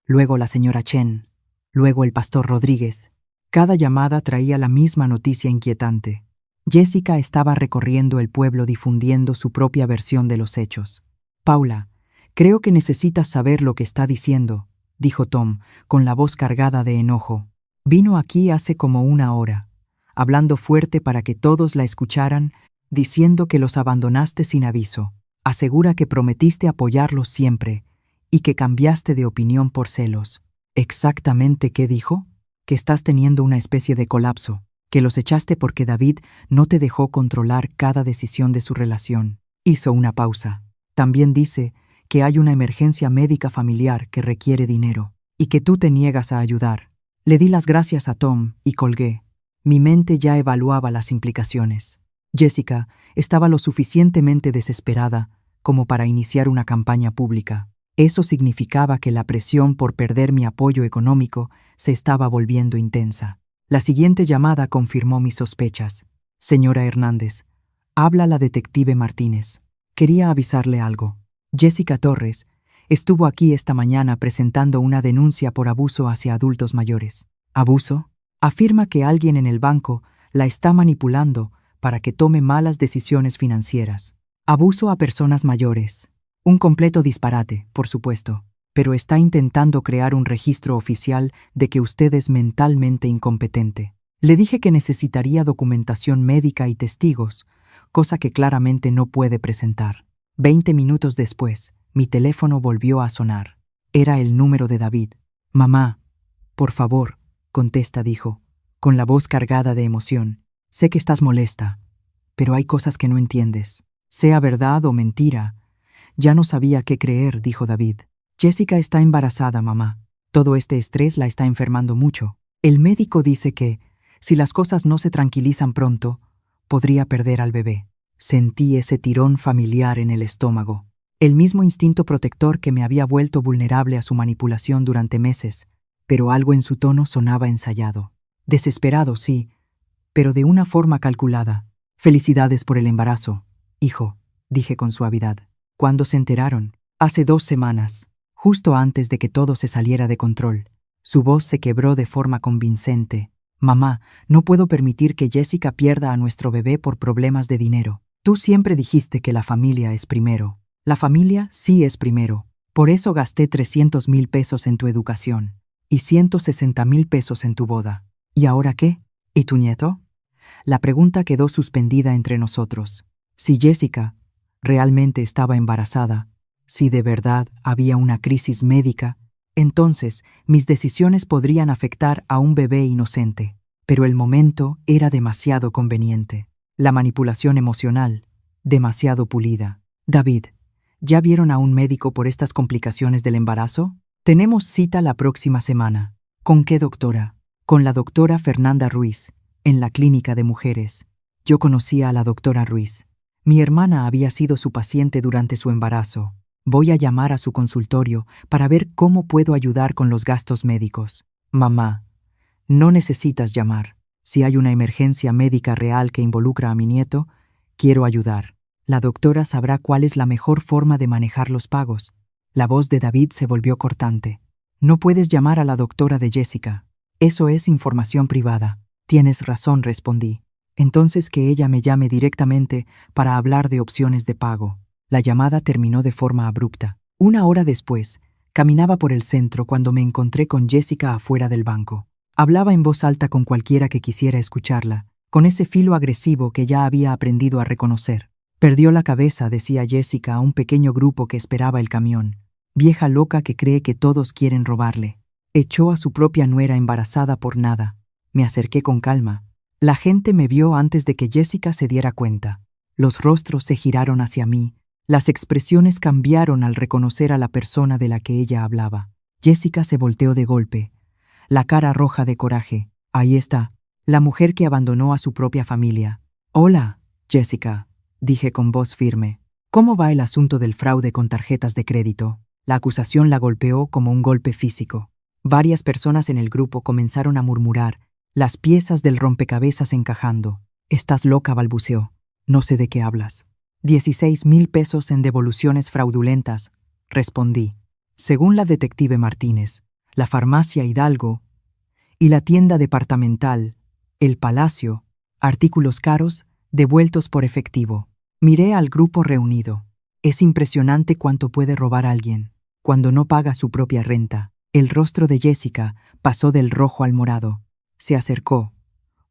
[SPEAKER 1] luego la señora Chen, luego el pastor Rodríguez. Cada llamada traía la misma noticia inquietante. Jessica estaba recorriendo el pueblo difundiendo su propia versión de los hechos. Paula, creo que necesitas saber lo que está diciendo, dijo Tom, con la voz cargada de enojo. Vino aquí hace como una hora, hablando fuerte para que todos la escucharan, diciendo que los abandonaste sin aviso. Asegura que prometiste apoyarlos siempre y que cambiaste de opinión por celos. ¿Exactamente qué dijo? Que estás teniendo una especie de colapso, que los echaste porque David no te dejó controlar cada decisión de su relación. Hizo una pausa. También dice que hay una emergencia médica familiar que requiere dinero y que tú te niegas a ayudar. Le di las gracias a Tom y colgué. Mi mente ya evaluaba las implicaciones. Jessica estaba lo suficientemente desesperada como para iniciar una campaña pública. Eso significaba que la presión por perder mi apoyo económico se estaba volviendo intensa. La siguiente llamada confirmó mis sospechas. Señora Hernández, habla la detective Martínez. Quería avisarle algo. Jessica Torres estuvo aquí esta mañana presentando una denuncia por abuso hacia adultos mayores. ¿Abuso? Afirma que alguien en el banco la está manipulando para que tome malas decisiones financieras. Abuso a personas mayores. Un completo disparate, por supuesto, pero está intentando crear un registro oficial de que usted es mentalmente incompetente. Le dije que necesitaría documentación médica y testigos, cosa que claramente no puede presentar. 20 minutos después, mi teléfono volvió a sonar. Era el número de David. Mamá, por favor, contesta, dijo, con la voz cargada de emoción. Sé que estás molesta, pero hay cosas que no entiendes. Sea verdad o mentira. Ya no sabía qué creer, dijo David. Jessica está embarazada, mamá. Todo este estrés la está enfermando mucho. El médico dice que, si las cosas no se tranquilizan pronto, podría perder al bebé. Sentí ese tirón familiar en el estómago. El mismo instinto protector que me había vuelto vulnerable a su manipulación durante meses, pero algo en su tono sonaba ensayado. Desesperado, sí, pero de una forma calculada. Felicidades por el embarazo, hijo, dije con suavidad. ¿Cuándo se enteraron? Hace 2 semanas, justo antes de que todo se saliera de control. Su voz se quebró de forma convincente. Mamá, no puedo permitir que Jessica pierda a nuestro bebé por problemas de dinero. Tú siempre dijiste que la familia es primero. La familia sí es primero. Por eso gasté 300,000 pesos en tu educación y 160,000 pesos en tu boda. ¿Y ahora qué? ¿Y tu nieto? La pregunta quedó suspendida entre nosotros. Si Jessica realmente estaba embarazada, si de verdad había una crisis médica, entonces mis decisiones podrían afectar a un bebé inocente. Pero el momento era demasiado conveniente. La manipulación emocional, demasiado pulida. David, ¿ya vieron a un médico por estas complicaciones del embarazo? Tenemos cita la próxima semana. ¿Con qué doctora? Con la doctora Fernanda Ruiz, en la clínica de mujeres. Yo conocía a la doctora Ruiz. Mi hermana había sido su paciente durante su embarazo. Voy a llamar a su consultorio para ver cómo puedo ayudar con los gastos médicos. Mamá, no necesitas llamar. Si hay una emergencia médica real que involucra a mi nieto, quiero ayudar. La doctora sabrá cuál es la mejor forma de manejar los pagos. La voz de David se volvió cortante. No puedes llamar a la doctora de Jessica. Eso es información privada. Tienes razón, respondí. Entonces que ella me llame directamente para hablar de opciones de pago. La llamada terminó de forma abrupta. 1 hora después, caminaba por el centro cuando me encontré con Jessica afuera del banco. Hablaba en voz alta con cualquiera que quisiera escucharla, con ese filo agresivo que ya había aprendido a reconocer. Perdió la cabeza, decía Jessica a un pequeño grupo que esperaba el camión. Vieja loca que cree que todos quieren robarle. Echó a su propia nuera embarazada por nada. Me acerqué con calma. La gente me vio antes de que Jessica se diera cuenta. Los rostros se giraron hacia mí. Las expresiones cambiaron al reconocer a la persona de la que ella hablaba. Jessica se volteó de golpe, la cara roja de coraje. Ahí está, la mujer que abandonó a su propia familia. Hola, Jessica, dije con voz firme. ¿Cómo va el asunto del fraude con tarjetas de crédito? La acusación la golpeó como un golpe físico. Varias personas en el grupo comenzaron a murmurar, las piezas del rompecabezas encajando. Estás loca, balbuceó. No sé de qué hablas. 16,000 pesos en devoluciones fraudulentas, respondí. Según la detective Martínez, la farmacia Hidalgo y la tienda departamental, el Palacio, artículos caros, devueltos por efectivo. Miré al grupo reunido. Es impresionante cuánto puede robar alguien cuando no paga su propia renta. El rostro de Jessica pasó del rojo al morado. Se acercó,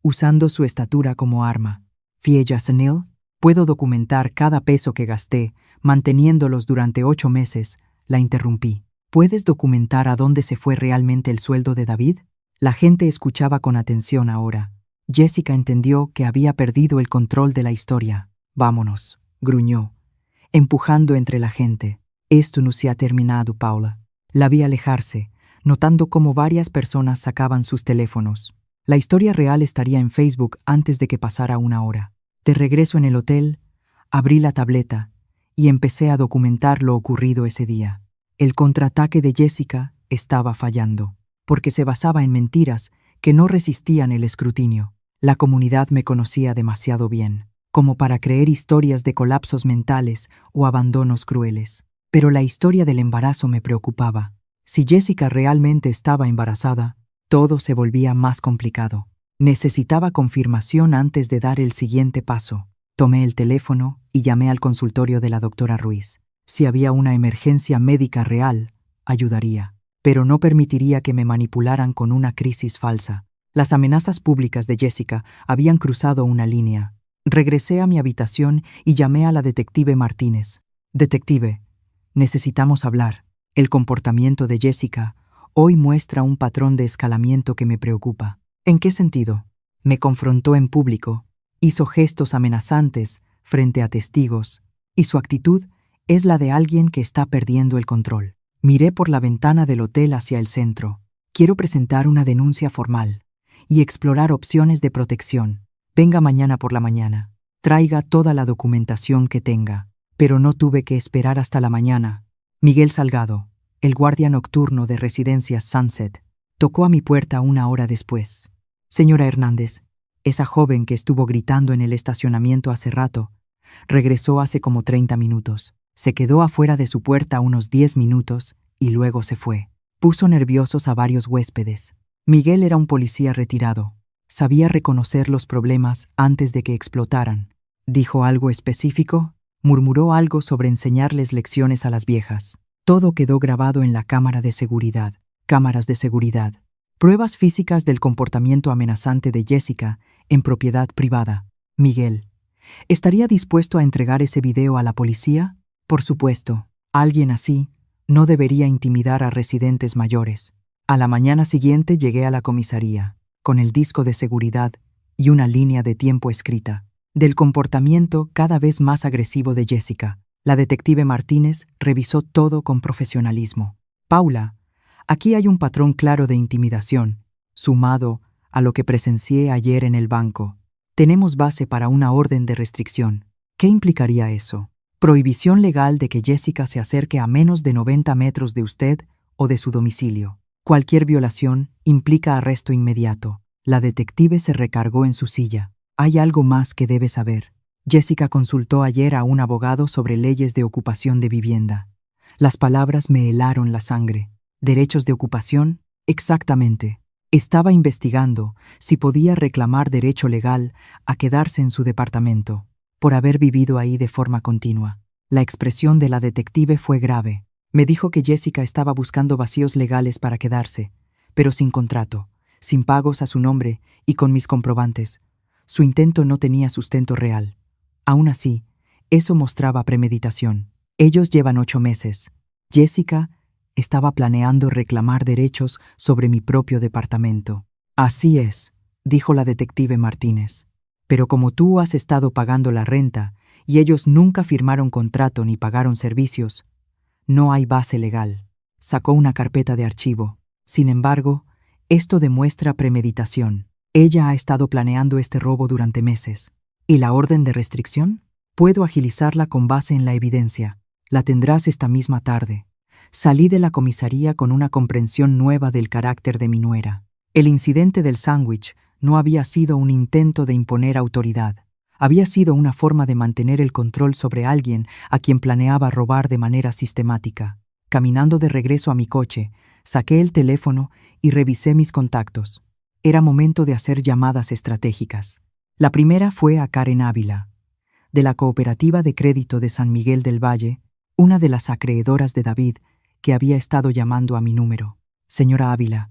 [SPEAKER 1] usando su estatura como arma. Fiella Senil, puedo documentar cada peso que gasté, manteniéndolos durante 8 meses, la interrumpí. ¿Puedes documentar a dónde se fue realmente el sueldo de David? La gente escuchaba con atención ahora. Jessica entendió que había perdido el control de la historia. Vámonos, gruñó, empujando entre la gente. Esto no se ha terminado, Paula. La vi alejarse, notando cómo varias personas sacaban sus teléfonos. La historia real estaría en Facebook antes de que pasara 1 hora. De regreso en el hotel, abrí la tableta y empecé a documentar lo ocurrido ese día. El contraataque de Jessica estaba fallando, porque se basaba en mentiras que no resistían el escrutinio. La comunidad me conocía demasiado bien, como para creer historias de colapsos mentales o abandonos crueles. Pero la historia del embarazo me preocupaba. Si Jessica realmente estaba embarazada, todo se volvía más complicado. Necesitaba confirmación antes de dar el siguiente paso. Tomé el teléfono y llamé al consultorio de la doctora Ruiz. Si había una emergencia médica real, ayudaría, pero no permitiría que me manipularan con una crisis falsa. Las amenazas públicas de Jessica habían cruzado una línea. Regresé a mi habitación y llamé a la detective Martínez. Detective, necesitamos hablar. El comportamiento de Jessica hoy muestra un patrón de escalamiento que me preocupa. ¿En qué sentido? Me confrontó en público, hizo gestos amenazantes frente a testigos, y su actitud es la de alguien que está perdiendo el control. Miré por la ventana del hotel hacia el centro. Quiero presentar una denuncia formal y explorar opciones de protección. Venga mañana por la mañana. Traiga toda la documentación que tenga. Pero no tuve que esperar hasta la mañana. Miguel Salgado, el guardia nocturno de Residencias Sunset, tocó a mi puerta 1 hora después. Señora Hernández, esa joven que estuvo gritando en el estacionamiento hace rato, regresó hace como 30 minutos. Se quedó afuera de su puerta unos 10 minutos y luego se fue. Puso nerviosos a varios huéspedes. Miguel era un policía retirado. Sabía reconocer los problemas antes de que explotaran. ¿Dijo algo específico? Murmuró algo sobre enseñarles lecciones a las viejas. Todo quedó grabado en la cámara de seguridad. Cámaras de seguridad. Pruebas físicas del comportamiento amenazante de Jessica en propiedad privada. Miguel, ¿estaría dispuesto a entregar ese video a la policía? Por supuesto. Alguien así no debería intimidar a residentes mayores. A la mañana siguiente llegué a la comisaría, con el disco de seguridad y una línea de tiempo escrita. Del comportamiento cada vez más agresivo de Jessica, la detective Martínez revisó todo con profesionalismo. Paula, aquí hay un patrón claro de intimidación, sumado a lo que presencié ayer en el banco. Tenemos base para una orden de restricción. ¿Qué implicaría eso? Prohibición legal de que Jessica se acerque a menos de 90 metros de usted o de su domicilio. Cualquier violación implica arresto inmediato. La detective se recargó en su silla. Hay algo más que debe saber. Jessica consultó ayer a un abogado sobre leyes de ocupación de vivienda. Las palabras me helaron la sangre. ¿Derechos de ocupación? Exactamente. Estaba investigando si podía reclamar derecho legal a quedarse en su departamento, por haber vivido ahí de forma continua. La expresión de la detective fue grave. Me dijo que Jessica estaba buscando vacíos legales para quedarse, pero sin contrato, sin pagos a su nombre y con mis comprobantes. Su intento no tenía sustento real. Aún así, eso mostraba premeditación. Ellos llevan 8 meses. Jessica estaba planeando reclamar derechos sobre mi propio departamento. Así es, dijo la detective Martínez. Pero como tú has estado pagando la renta y ellos nunca firmaron contrato ni pagaron servicios, no hay base legal. Sacó una carpeta de archivo. Sin embargo, esto demuestra premeditación. Ella ha estado planeando este robo durante meses. ¿Y la orden de restricción? Puedo agilizarla con base en la evidencia. La tendrás esta misma tarde. Salí de la comisaría con una comprensión nueva del carácter de mi nuera. El incidente del sándwich no había sido un intento de imponer autoridad. Había sido una forma de mantener el control sobre alguien a quien planeaba robar de manera sistemática. Caminando de regreso a mi coche, saqué el teléfono y revisé mis contactos. Era momento de hacer llamadas estratégicas. La primera fue a Karen Ávila, de la Cooperativa de Crédito de San Miguel del Valle, una de las acreedoras de David, que había estado llamando a mi número. Señora Ávila,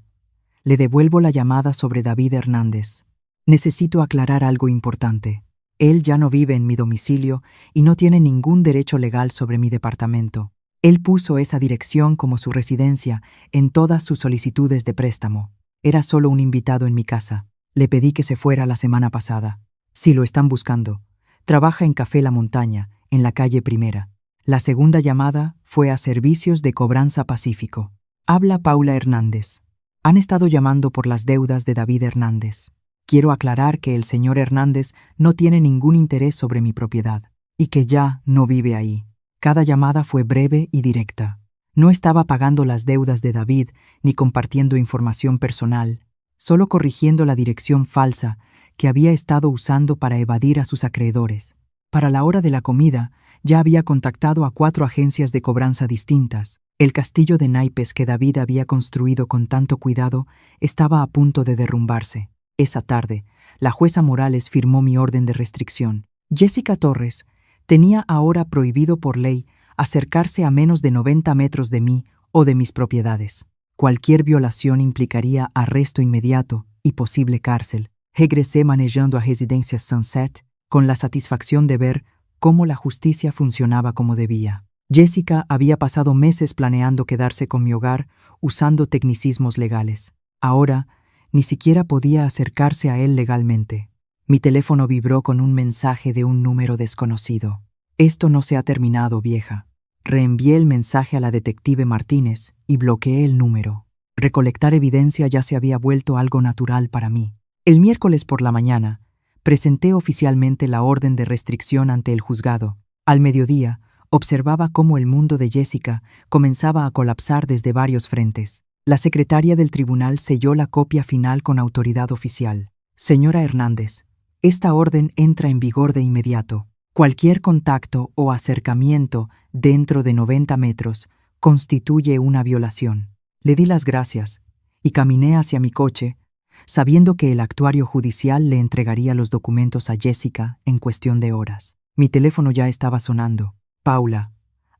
[SPEAKER 1] le devuelvo la llamada sobre David Hernández. Necesito aclarar algo importante. Él ya no vive en mi domicilio y no tiene ningún derecho legal sobre mi departamento. Él puso esa dirección como su residencia en todas sus solicitudes de préstamo. Era solo un invitado en mi casa. Le pedí que se fuera la semana pasada. Si lo están buscando, trabaja en Café La Montaña, en la calle Primera. La segunda llamada fue a Servicios de Cobranza Pacífico. Habla Paula Hernández. Han estado llamando por las deudas de David Hernández. Quiero aclarar que el señor Hernández no tiene ningún interés sobre mi propiedad y que ya no vive ahí. Cada llamada fue breve y directa. No estaba pagando las deudas de David ni compartiendo información personal, solo corrigiendo la dirección falsa que había estado usando para evadir a sus acreedores. Para la hora de la comida, ya había contactado a 4 agencias de cobranza distintas. El castillo de naipes que David había construido con tanto cuidado estaba a punto de derrumbarse. Esa tarde, la jueza Morales firmó mi orden de restricción. Jessica Torres tenía ahora prohibido por ley acercarse a menos de 90 metros de mí o de mis propiedades. Cualquier violación implicaría arresto inmediato y posible cárcel. Regresé manejando a Residencia Sunset con la satisfacción de ver cómo la justicia funcionaba como debía. Jessica había pasado meses planeando quedarse con mi hogar usando tecnicismos legales. Ahora, ni siquiera podía acercarse a él legalmente. Mi teléfono vibró con un mensaje de un número desconocido. Esto no se ha terminado, vieja. Reenvié el mensaje a la detective Martínez y bloqueé el número. Recolectar evidencia ya se había vuelto algo natural para mí. El miércoles por la mañana, presenté oficialmente la orden de restricción ante el juzgado. Al mediodía, observaba cómo el mundo de Jessica comenzaba a colapsar desde varios frentes. La secretaria del tribunal selló la copia final con autoridad oficial. Señora Hernández, esta orden entra en vigor de inmediato. Cualquier contacto o acercamiento dentro de 90 metros constituye una violación. Le di las gracias y caminé hacia mi coche, sabiendo que el actuario judicial le entregaría los documentos a Jessica en cuestión de horas. Mi teléfono ya estaba sonando. Paula,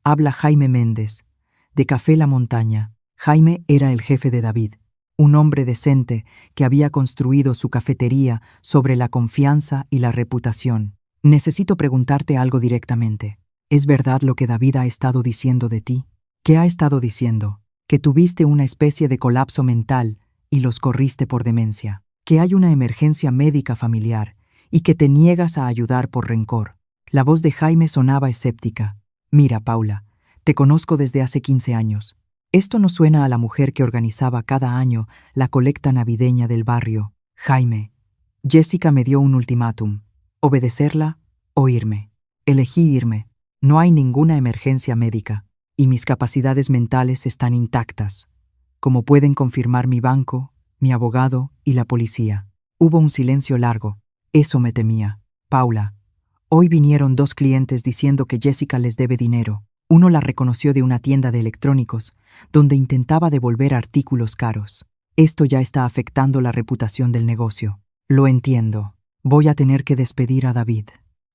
[SPEAKER 1] habla Jaime Méndez, de Café La Montaña. Jaime era el jefe de David, un hombre decente que había construido su cafetería sobre la confianza y la reputación. Necesito preguntarte algo directamente. ¿Es verdad lo que David ha estado diciendo de ti? ¿Qué ha estado diciendo? Que tuviste una especie de colapso mental y los corriste por demencia. Que hay una emergencia médica familiar y que te niegas a ayudar por rencor. La voz de Jaime sonaba escéptica. Mira, Paula, te conozco desde hace 15 años. Esto no suena a la mujer que organizaba cada año la colecta navideña del barrio. Jaime, Jessica me dio un ultimátum. Obedecerla o irme. Elegí irme. No hay ninguna emergencia médica y mis capacidades mentales están intactas, como pueden confirmar mi banco, mi abogado y la policía. Hubo un silencio largo. Eso me temía. Paula, hoy vinieron 2 clientes diciendo que Jessica les debe dinero. Uno la reconoció de una tienda de electrónicos, donde intentaba devolver artículos caros. Esto ya está afectando la reputación del negocio. Lo entiendo. Voy a tener que despedir a David.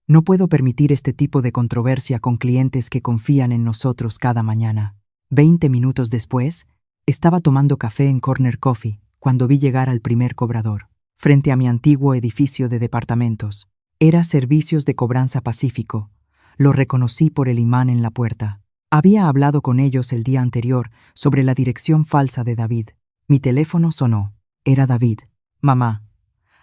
[SPEAKER 1] No puedo permitir este tipo de controversia con clientes que confían en nosotros cada mañana. 20 minutos después, estaba tomando café en Corner Coffee cuando vi llegar al primer cobrador. frente a mi antiguo edificio de departamentos. Era Servicios de Cobranza Pacífico. Lo reconocí por el imán en la puerta. Había hablado con ellos el día anterior sobre la dirección falsa de David. Mi teléfono sonó. Era David. Mamá,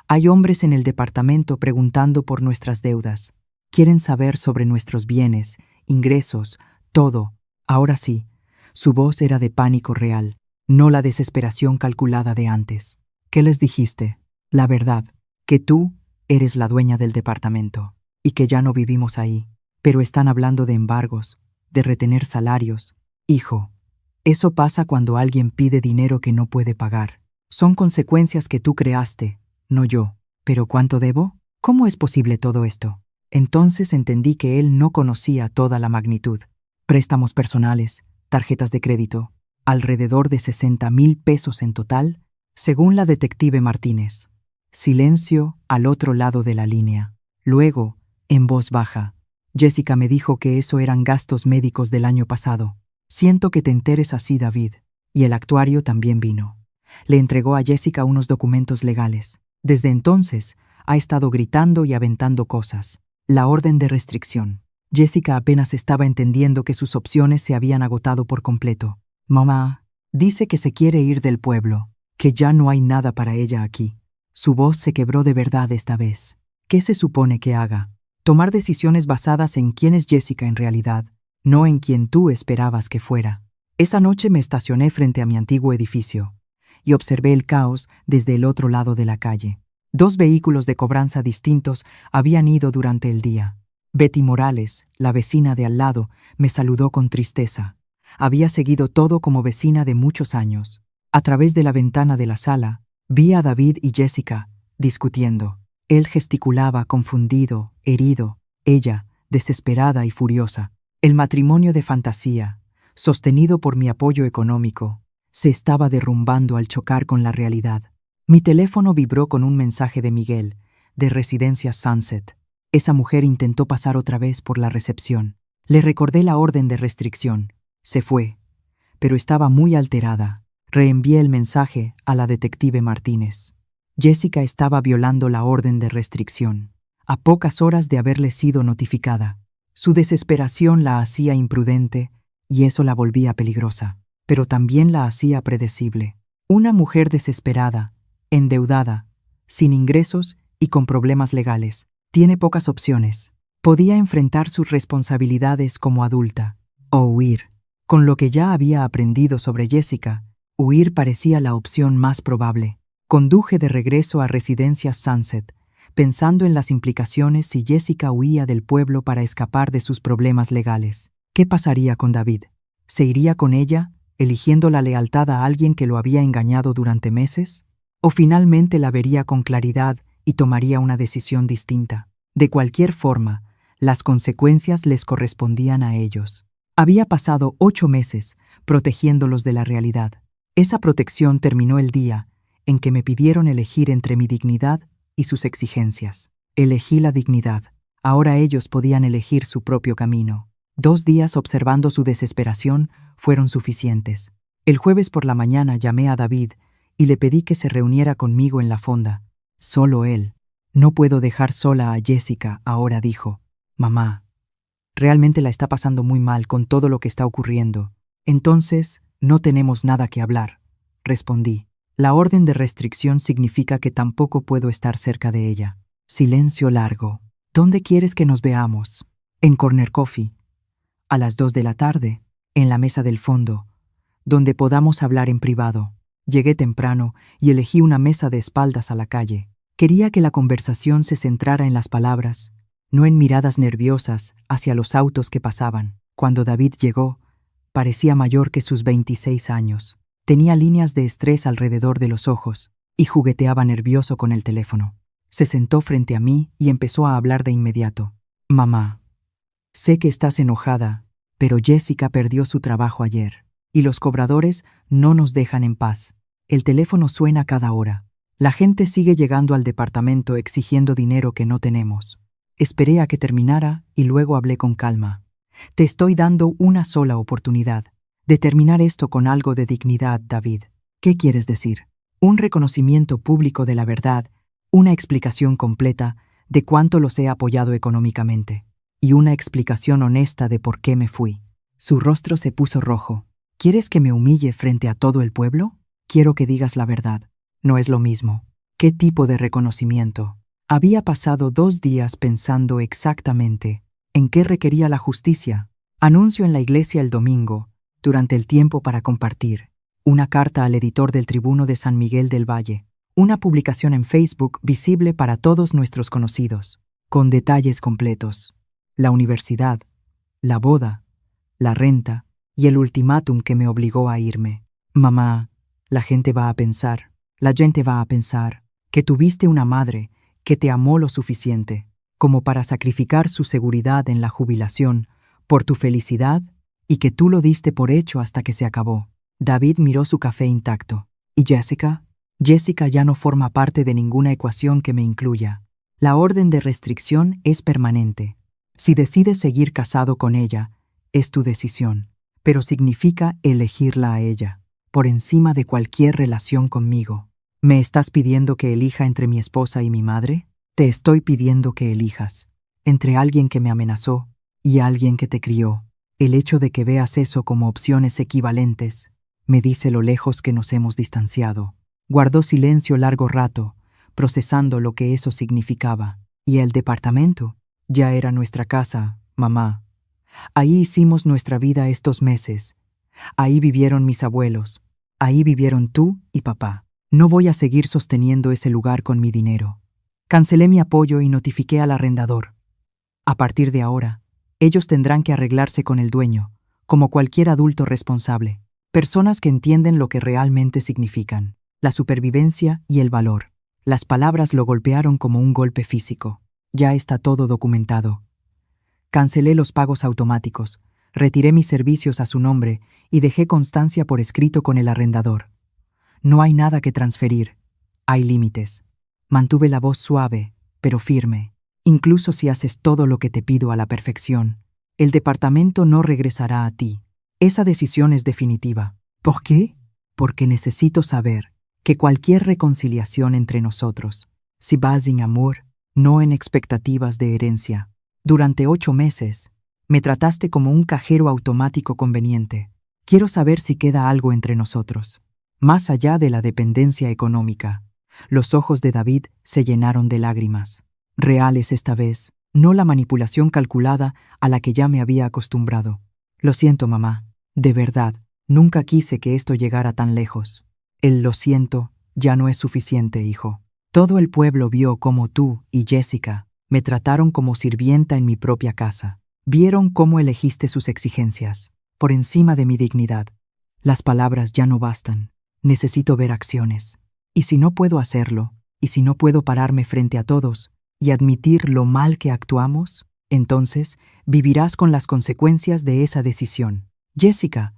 [SPEAKER 1] hay hombres en el departamento preguntando por nuestras deudas. Quieren saber sobre nuestros bienes, ingresos, todo. Ahora sí, su voz era de pánico real, no la desesperación calculada de antes. ¿Qué les dijiste? La verdad, que tú eres la dueña del departamento y que ya no vivimos ahí. Pero están hablando de embargos, de retener salarios. Hijo, eso pasa cuando alguien pide dinero que no puede pagar. Son consecuencias que tú creaste, no yo. ¿Pero cuánto debo? ¿Cómo es posible todo esto? Entonces entendí que él no conocía toda la magnitud. Préstamos personales, tarjetas de crédito, alrededor de 60,000 pesos en total, según la detective Martínez. Silencio al otro lado de la línea. Luego, en voz baja, Jessica me dijo que eso eran gastos médicos del año pasado. Siento que te enteres así, David. Y el actuario también vino. Le entregó a Jessica unos documentos legales. Desde entonces, ha estado gritando y aventando cosas. La orden de restricción. Jessica apenas estaba entendiendo que sus opciones se habían agotado por completo. Mamá, dice que se quiere ir del pueblo, que ya no hay nada para ella aquí. Su voz se quebró de verdad esta vez. ¿Qué se supone que haga? Tomar decisiones basadas en quién es Jessica en realidad, no en quien tú esperabas que fuera. Esa noche me estacioné frente a mi antiguo edificio y observé el caos desde el otro lado de la calle. 2 vehículos de cobranza distintos habían ido durante el día. Betty Morales, la vecina de al lado, me saludó con tristeza. Había seguido todo como vecina de muchos años. A través de la ventana de la sala, vi a David y Jessica discutiendo. Él gesticulaba, confundido, herido. Ella, desesperada y furiosa. El matrimonio de fantasía, sostenido por mi apoyo económico, se estaba derrumbando al chocar con la realidad. Mi teléfono vibró con un mensaje de Miguel, de Residencias Sunset. Esa mujer intentó pasar otra vez por la recepción. Le recordé la orden de restricción. Se fue, pero estaba muy alterada. Reenvié el mensaje a la detective Martínez. Jessica estaba violando la orden de restricción, a pocas horas de haberle sido notificada. Su desesperación la hacía imprudente y eso la volvía peligrosa, pero también la hacía predecible. Una mujer desesperada, endeudada, sin ingresos y con problemas legales, tiene pocas opciones. Podía enfrentar sus responsabilidades como adulta o huir. Con lo que ya había aprendido sobre Jessica, huir parecía la opción más probable. Conduje de regreso a Residencias Sunset, pensando en las implicaciones si Jessica huía del pueblo para escapar de sus problemas legales. ¿Qué pasaría con David? ¿Se iría con ella, eligiendo la lealtad a alguien que lo había engañado durante meses? ¿O finalmente la vería con claridad y tomaría una decisión distinta? De cualquier forma, las consecuencias les correspondían a ellos. Había pasado 8 meses protegiéndolos de la realidad. Esa protección terminó el día en que me pidieron elegir entre mi dignidad y sus exigencias. Elegí la dignidad. Ahora ellos podían elegir su propio camino. 2 días observando su desesperación fueron suficientes. El jueves por la mañana llamé a David y le pedí que se reuniera conmigo en la fonda. Solo él. No puedo dejar sola a Jessica, ahora dijo. Mamá, realmente la está pasando muy mal con todo lo que está ocurriendo. Entonces, no tenemos nada que hablar, respondí. La orden de restricción significa que tampoco puedo estar cerca de ella. Silencio largo. ¿Dónde quieres que nos veamos? En Corner Coffee. A las 2 de la tarde, en la mesa del fondo, donde podamos hablar en privado. Llegué temprano y elegí una mesa de espaldas a la calle. Quería que la conversación se centrara en las palabras, no en miradas nerviosas hacia los autos que pasaban. Cuando David llegó, parecía mayor que sus 26 años. Tenía líneas de estrés alrededor de los ojos y jugueteaba nervioso con el teléfono. Se sentó frente a mí y empezó a hablar de inmediato. Mamá, sé que estás enojada, pero Jessica perdió su trabajo ayer y los cobradores no nos dejan en paz. El teléfono suena cada hora. La gente sigue llegando al departamento exigiendo dinero que no tenemos. Esperé a que terminara y luego hablé con calma. Te estoy dando una sola oportunidad de terminar esto con algo de dignidad, David. ¿Qué quieres decir? Un reconocimiento público de la verdad Una explicación completa de cuánto los he apoyado económicamente. Y una explicación honesta de por qué me fui. Su rostro se puso rojo. ¿Quieres que me humille frente a todo el pueblo? Quiero que digas la verdad. No es lo mismo. ¿Qué tipo de reconocimiento? Había pasado 2 días pensando exactamente en qué requería la justicia. Anuncio en la iglesia el domingo, durante el tiempo para compartir. Una carta al editor del Tribuno de San Miguel del Valle. Una publicación en Facebook visible para todos nuestros conocidos, con detalles completos. La universidad, la boda, la renta y el ultimátum que me obligó a irme. Mamá, la gente va a pensar que tuviste una madre que te amó lo suficiente como para sacrificar su seguridad en la jubilación por tu felicidad y que tú lo diste por hecho hasta que se acabó. David miró su café intacto. ¿Y Jessica? Jessica ya no forma parte de ninguna ecuación que me incluya. La orden de restricción es permanente. Si decides seguir casado con ella, es tu decisión, pero significa elegirla a ella, por encima de cualquier relación conmigo. ¿Me estás pidiendo que elija entre mi esposa y mi madre? Te estoy pidiendo que elijas entre alguien que me amenazó y alguien que te crió. El hecho de que veas eso como opciones equivalentes me dice lo lejos que nos hemos distanciado. Guardó silencio largo rato, procesando lo que eso significaba. ¿Y el departamento? Ya era nuestra casa, mamá. Ahí hicimos nuestra vida estos meses. Ahí vivieron mis abuelos. Ahí vivieron tú y papá. No voy a seguir sosteniendo ese lugar con mi dinero. Cancelé mi apoyo y notifiqué al arrendador. A partir de ahora, ellos tendrán que arreglarse con el dueño, como cualquier adulto responsable. Personas que entienden lo que realmente significan, la supervivencia y el valor. Las palabras lo golpearon como un golpe físico. Ya está todo documentado. Cancelé los pagos automáticos, retiré mis servicios a su nombre y dejé constancia por escrito con el arrendador. No hay nada que transferir. Hay límites. Mantuve la voz suave, pero firme. Incluso si haces todo lo que te pido a la perfección, el departamento no regresará a ti. Esa decisión es definitiva. ¿Por qué? Porque necesito saber que cualquier reconciliación entre nosotros se basa en amor, no en expectativas de herencia. Durante 8 meses, me trataste como un cajero automático conveniente. Quiero saber si queda algo entre nosotros. Más allá de la dependencia económica, los ojos de David se llenaron de lágrimas. Reales esta vez, no la manipulación calculada a la que ya me había acostumbrado. Lo siento, mamá. De verdad, nunca quise que esto llegara tan lejos. El lo siento ya no es suficiente, hijo. Todo el pueblo vio cómo tú y Jessica me trataron como sirvienta en mi propia casa. Vieron cómo elegiste sus exigencias, por encima de mi dignidad. Las palabras ya no bastan. Necesito ver acciones. Y si no puedo hacerlo, y si no puedo pararme frente a todos y admitir lo mal que actuamos, entonces vivirás con las consecuencias de esa decisión. Jessica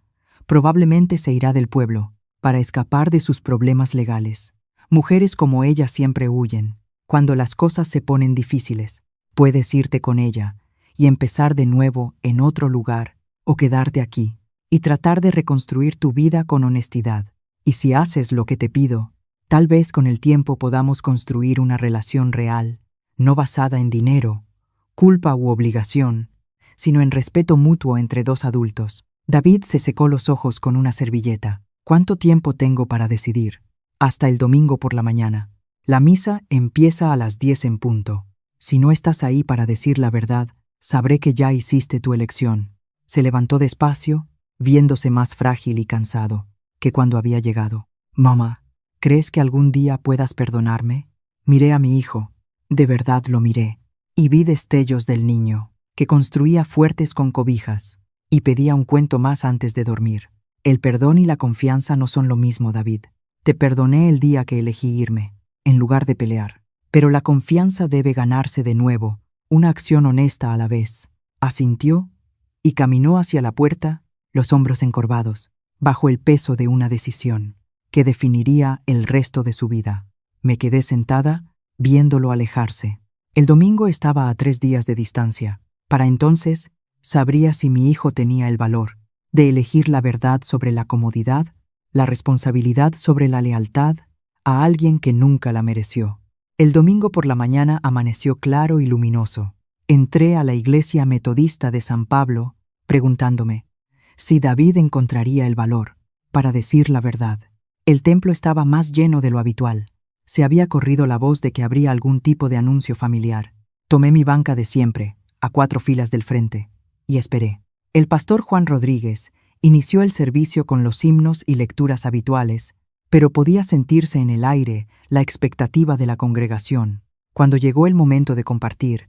[SPEAKER 1] probablemente se irá del pueblo para escapar de sus problemas legales. Mujeres como ella siempre huyen. Cuando las cosas se ponen difíciles, puedes irte con ella y empezar de nuevo en otro lugar o quedarte aquí y tratar de reconstruir tu vida con honestidad. Y si haces lo que te pido, tal vez con el tiempo podamos construir una relación real, no basada en dinero, culpa u obligación, sino en respeto mutuo entre 2 adultos. David se secó los ojos con una servilleta. ¿Cuánto tiempo tengo para decidir? Hasta el domingo por la mañana. La misa empieza a las 10 en punto. Si no estás ahí para decir la verdad, sabré que ya hiciste tu elección. Se levantó despacio, viéndose más frágil y cansado que cuando había llegado. Mamá, ¿crees que algún día puedas perdonarme? Miré a mi hijo, de verdad lo miré, y vi destellos del niño, que construía fuertes con cobijas, y pedía un cuento más antes de dormir. El perdón y la confianza no son lo mismo, David. Te perdoné el día que elegí irme, en lugar de pelear. Pero la confianza debe ganarse de nuevo, una acción honesta a la vez. Asintió y caminó hacia la puerta, los hombros encorvados, bajo el peso de una decisión que definiría el resto de su vida. Me quedé sentada, viéndolo alejarse. El domingo estaba a 3 días de distancia. Para entonces, sabría si mi hijo tenía el valor de elegir la verdad sobre la comodidad, la responsabilidad sobre la lealtad a alguien que nunca la mereció. El domingo por la mañana amaneció claro y luminoso. Entré a la iglesia metodista de San Pablo, preguntándome si David encontraría el valor para decir la verdad. El templo estaba más lleno de lo habitual. Se había corrido la voz de que habría algún tipo de anuncio familiar. Tomé mi banca de siempre, a 4 filas del frente, y esperé. El pastor Juan Rodríguez inició el servicio con los himnos y lecturas habituales, pero podía sentirse en el aire la expectativa de la congregación. Cuando llegó el momento de compartir,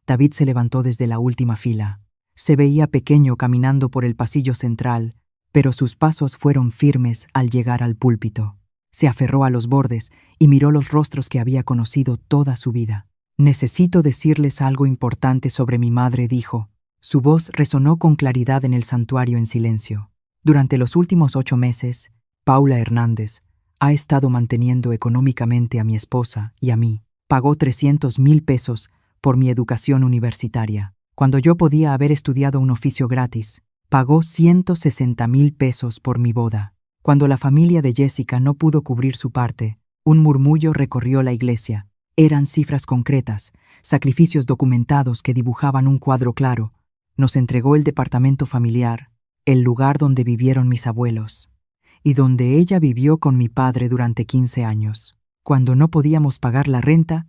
[SPEAKER 1] David se levantó desde la última fila. Se veía pequeño caminando por el pasillo central, pero sus pasos fueron firmes al llegar al púlpito. Se aferró a los bordes y miró los rostros que había conocido toda su vida. «Necesito decirles algo importante sobre mi madre», dijo. Su voz resonó con claridad en el santuario en silencio. Durante los últimos 8 meses, Paula Hernández ha estado manteniendo económicamente a mi esposa y a mí. Pagó 300,000 pesos por mi educación universitaria, cuando yo podía haber estudiado un oficio gratis. Pagó 160,000 pesos por mi boda. Cuando la familia de Jessica no pudo cubrir su parte, un murmullo recorrió la iglesia. Eran cifras concretas, sacrificios documentados que dibujaban un cuadro claro. Nos entregó el departamento familiar, el lugar donde vivieron mis abuelos, y donde ella vivió con mi padre durante 15 años. Cuando no podíamos pagar la renta,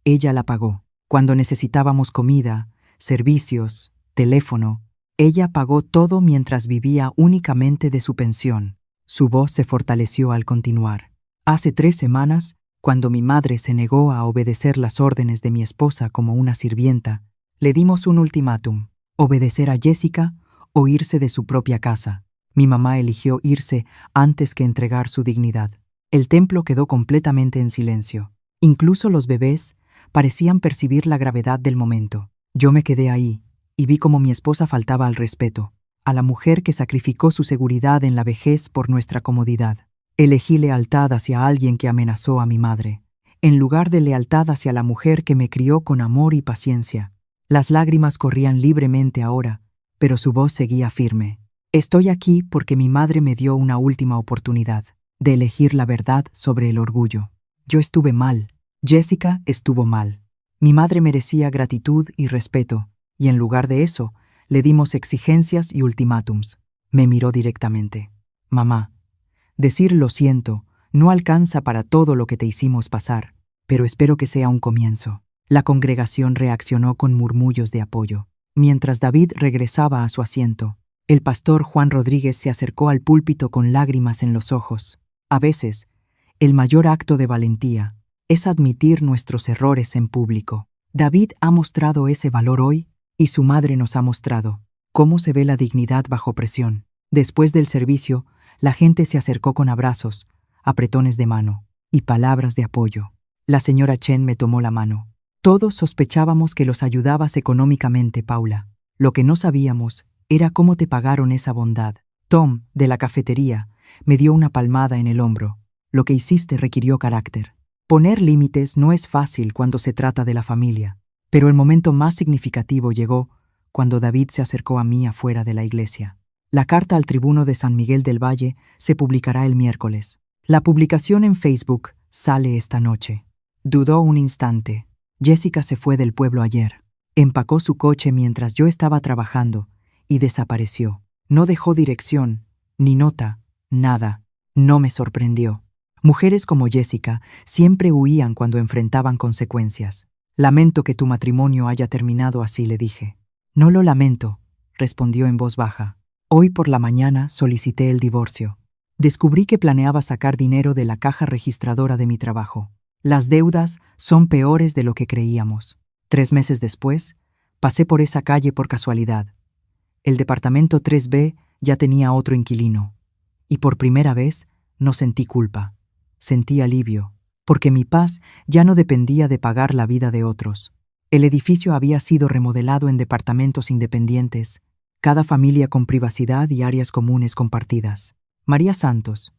[SPEAKER 1] ella la pagó. Cuando necesitábamos comida, servicios, teléfono, ella pagó todo mientras vivía únicamente de su pensión. Su voz se fortaleció al continuar. Hace 3 semanas, cuando mi madre se negó a obedecer las órdenes de mi esposa como una sirvienta, le dimos un ultimátum: obedecer a Jessica o irse de su propia casa. Mi mamá eligió irse antes que entregar su dignidad. El templo quedó completamente en silencio. Incluso los bebés parecían percibir la gravedad del momento. Yo me quedé ahí y vi cómo mi esposa faltaba al respeto, a la mujer que sacrificó su seguridad en la vejez por nuestra comodidad. Elegí lealtad hacia alguien que amenazó a mi madre, en lugar de lealtad hacia la mujer que me crió con amor y paciencia. Las lágrimas corrían libremente ahora, pero su voz seguía firme. Estoy aquí porque mi madre me dio una última oportunidad de elegir la verdad sobre el orgullo. Yo estuve mal, Jessica estuvo mal. Mi madre merecía gratitud y respeto, y en lugar de eso, le dimos exigencias y ultimátums. Me miró directamente. Mamá, decir lo siento no alcanza para todo lo que te hicimos pasar, pero espero que sea un comienzo. La congregación reaccionó con murmullos de apoyo. Mientras David regresaba a su asiento, el pastor Juan Rodríguez se acercó al púlpito con lágrimas en los ojos. A veces, el mayor acto de valentía es admitir nuestros errores en público. David ha mostrado ese valor hoy y su madre nos ha mostrado cómo se ve la dignidad bajo presión. Después del servicio, la gente se acercó con abrazos, apretones de mano y palabras de apoyo. La señora Chen me tomó la mano. Todos sospechábamos que los ayudabas económicamente, Paula. Lo que no sabíamos era cómo te pagaron esa bondad. Tom, de la cafetería, me dio una palmada en el hombro. Lo que hiciste requirió carácter. Poner límites no es fácil cuando se trata de la familia, pero el momento más significativo llegó cuando David se acercó a mí afuera de la iglesia. La carta al tribuno de San Miguel del Valle se publicará el miércoles. La publicación en Facebook sale esta noche. Dudó un instante. Jessica se fue del pueblo ayer. Empacó su coche mientras yo estaba trabajando y desapareció. No dejó dirección, ni nota, nada. No me sorprendió. Mujeres como Jessica siempre huían cuando enfrentaban consecuencias. Lamento que tu matrimonio haya terminado así, le dije. No lo lamento, respondió en voz baja. Hoy por la mañana solicité el divorcio. Descubrí que planeaba sacar dinero de la caja registradora de mi trabajo. Las deudas son peores de lo que creíamos. 3 meses después, pasé por esa calle por casualidad. El departamento 3B ya tenía otro inquilino. Y por primera vez no sentí culpa. Sentí alivio, porque mi paz ya no dependía de pagar la vida de otros. El edificio había sido remodelado en departamentos independientes, cada familia con privacidad y áreas comunes compartidas. María Santos,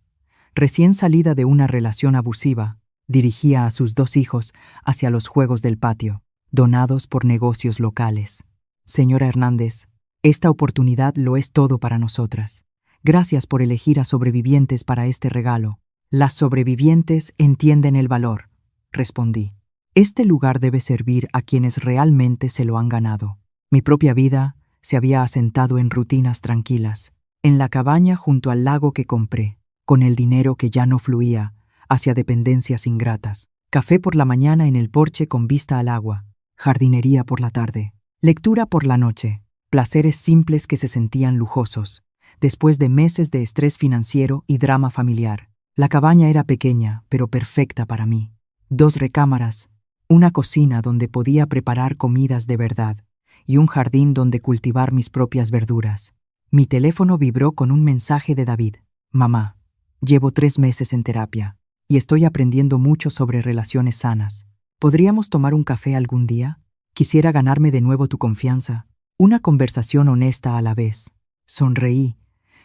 [SPEAKER 1] recién salida de una relación abusiva, dirigía a sus 2 hijos hacia los juegos del patio, donados por negocios locales. Señora Hernández, esta oportunidad lo es todo para nosotras. Gracias por elegir a sobrevivientes para este regalo. Las sobrevivientes entienden el valor, respondí. Este lugar debe servir a quienes realmente se lo han ganado. Mi propia vida se había asentado en rutinas tranquilas, en la cabaña junto al lago que compré, con el dinero que ya no fluía hacia dependencias ingratas. Café por la mañana en el porche con vista al agua, jardinería por la tarde, lectura por la noche, placeres simples que se sentían lujosos, después de meses de estrés financiero y drama familiar. La cabaña era pequeña, pero perfecta para mí. 2 recámaras, una cocina donde podía preparar comidas de verdad y un jardín donde cultivar mis propias verduras. Mi teléfono vibró con un mensaje de David. Mamá, llevo 3 meses en terapia y estoy aprendiendo mucho sobre relaciones sanas. ¿Podríamos tomar un café algún día? Quisiera ganarme de nuevo tu confianza. Una conversación honesta a la vez. Sonreí,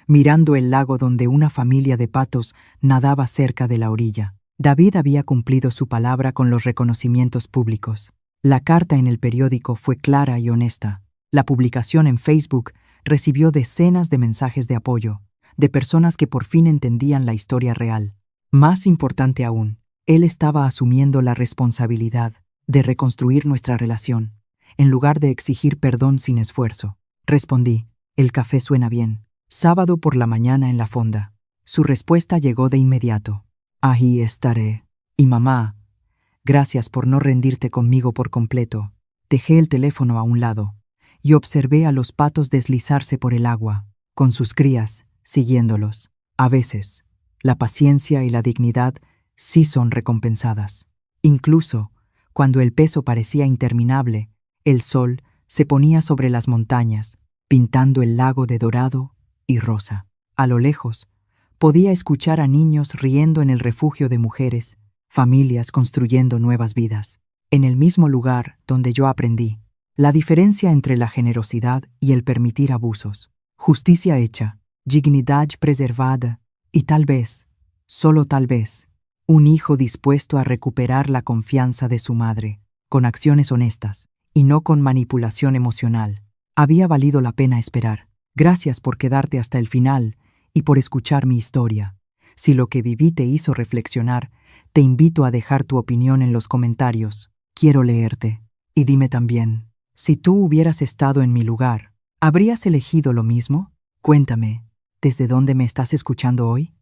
[SPEAKER 1] mirando el lago donde una familia de patos nadaba cerca de la orilla. David había cumplido su palabra con los reconocimientos públicos. La carta en el periódico fue clara y honesta. La publicación en Facebook recibió decenas de mensajes de apoyo, de personas que por fin entendían la historia real. Más importante aún, él estaba asumiendo la responsabilidad de reconstruir nuestra relación, en lugar de exigir perdón sin esfuerzo. Respondí, el café suena bien. Sábado por la mañana en la fonda. Su respuesta llegó de inmediato. Ahí estaré. Y mamá, gracias por no rendirte conmigo por completo. Dejé el teléfono a un lado y observé a los patos deslizarse por el agua, con sus crías siguiéndolos. A veces, la paciencia y la dignidad sí son recompensadas. Incluso, cuando el peso parecía interminable, el sol se ponía sobre las montañas, pintando el lago de dorado y rosa. A lo lejos, podía escuchar a niños riendo en el refugio de mujeres, familias construyendo nuevas vidas. En el mismo lugar donde yo aprendí la diferencia entre la generosidad y el permitir abusos, justicia hecha, dignidad preservada y tal vez, solo tal vez, un hijo dispuesto a recuperar la confianza de su madre, con acciones honestas y no con manipulación emocional. Había valido la pena esperar. Gracias por quedarte hasta el final y por escuchar mi historia. Si lo que viví te hizo reflexionar, te invito a dejar tu opinión en los comentarios. Quiero leerte. Y dime también, si tú hubieras estado en mi lugar, ¿habrías elegido lo mismo? Cuéntame, ¿desde dónde me estás escuchando hoy?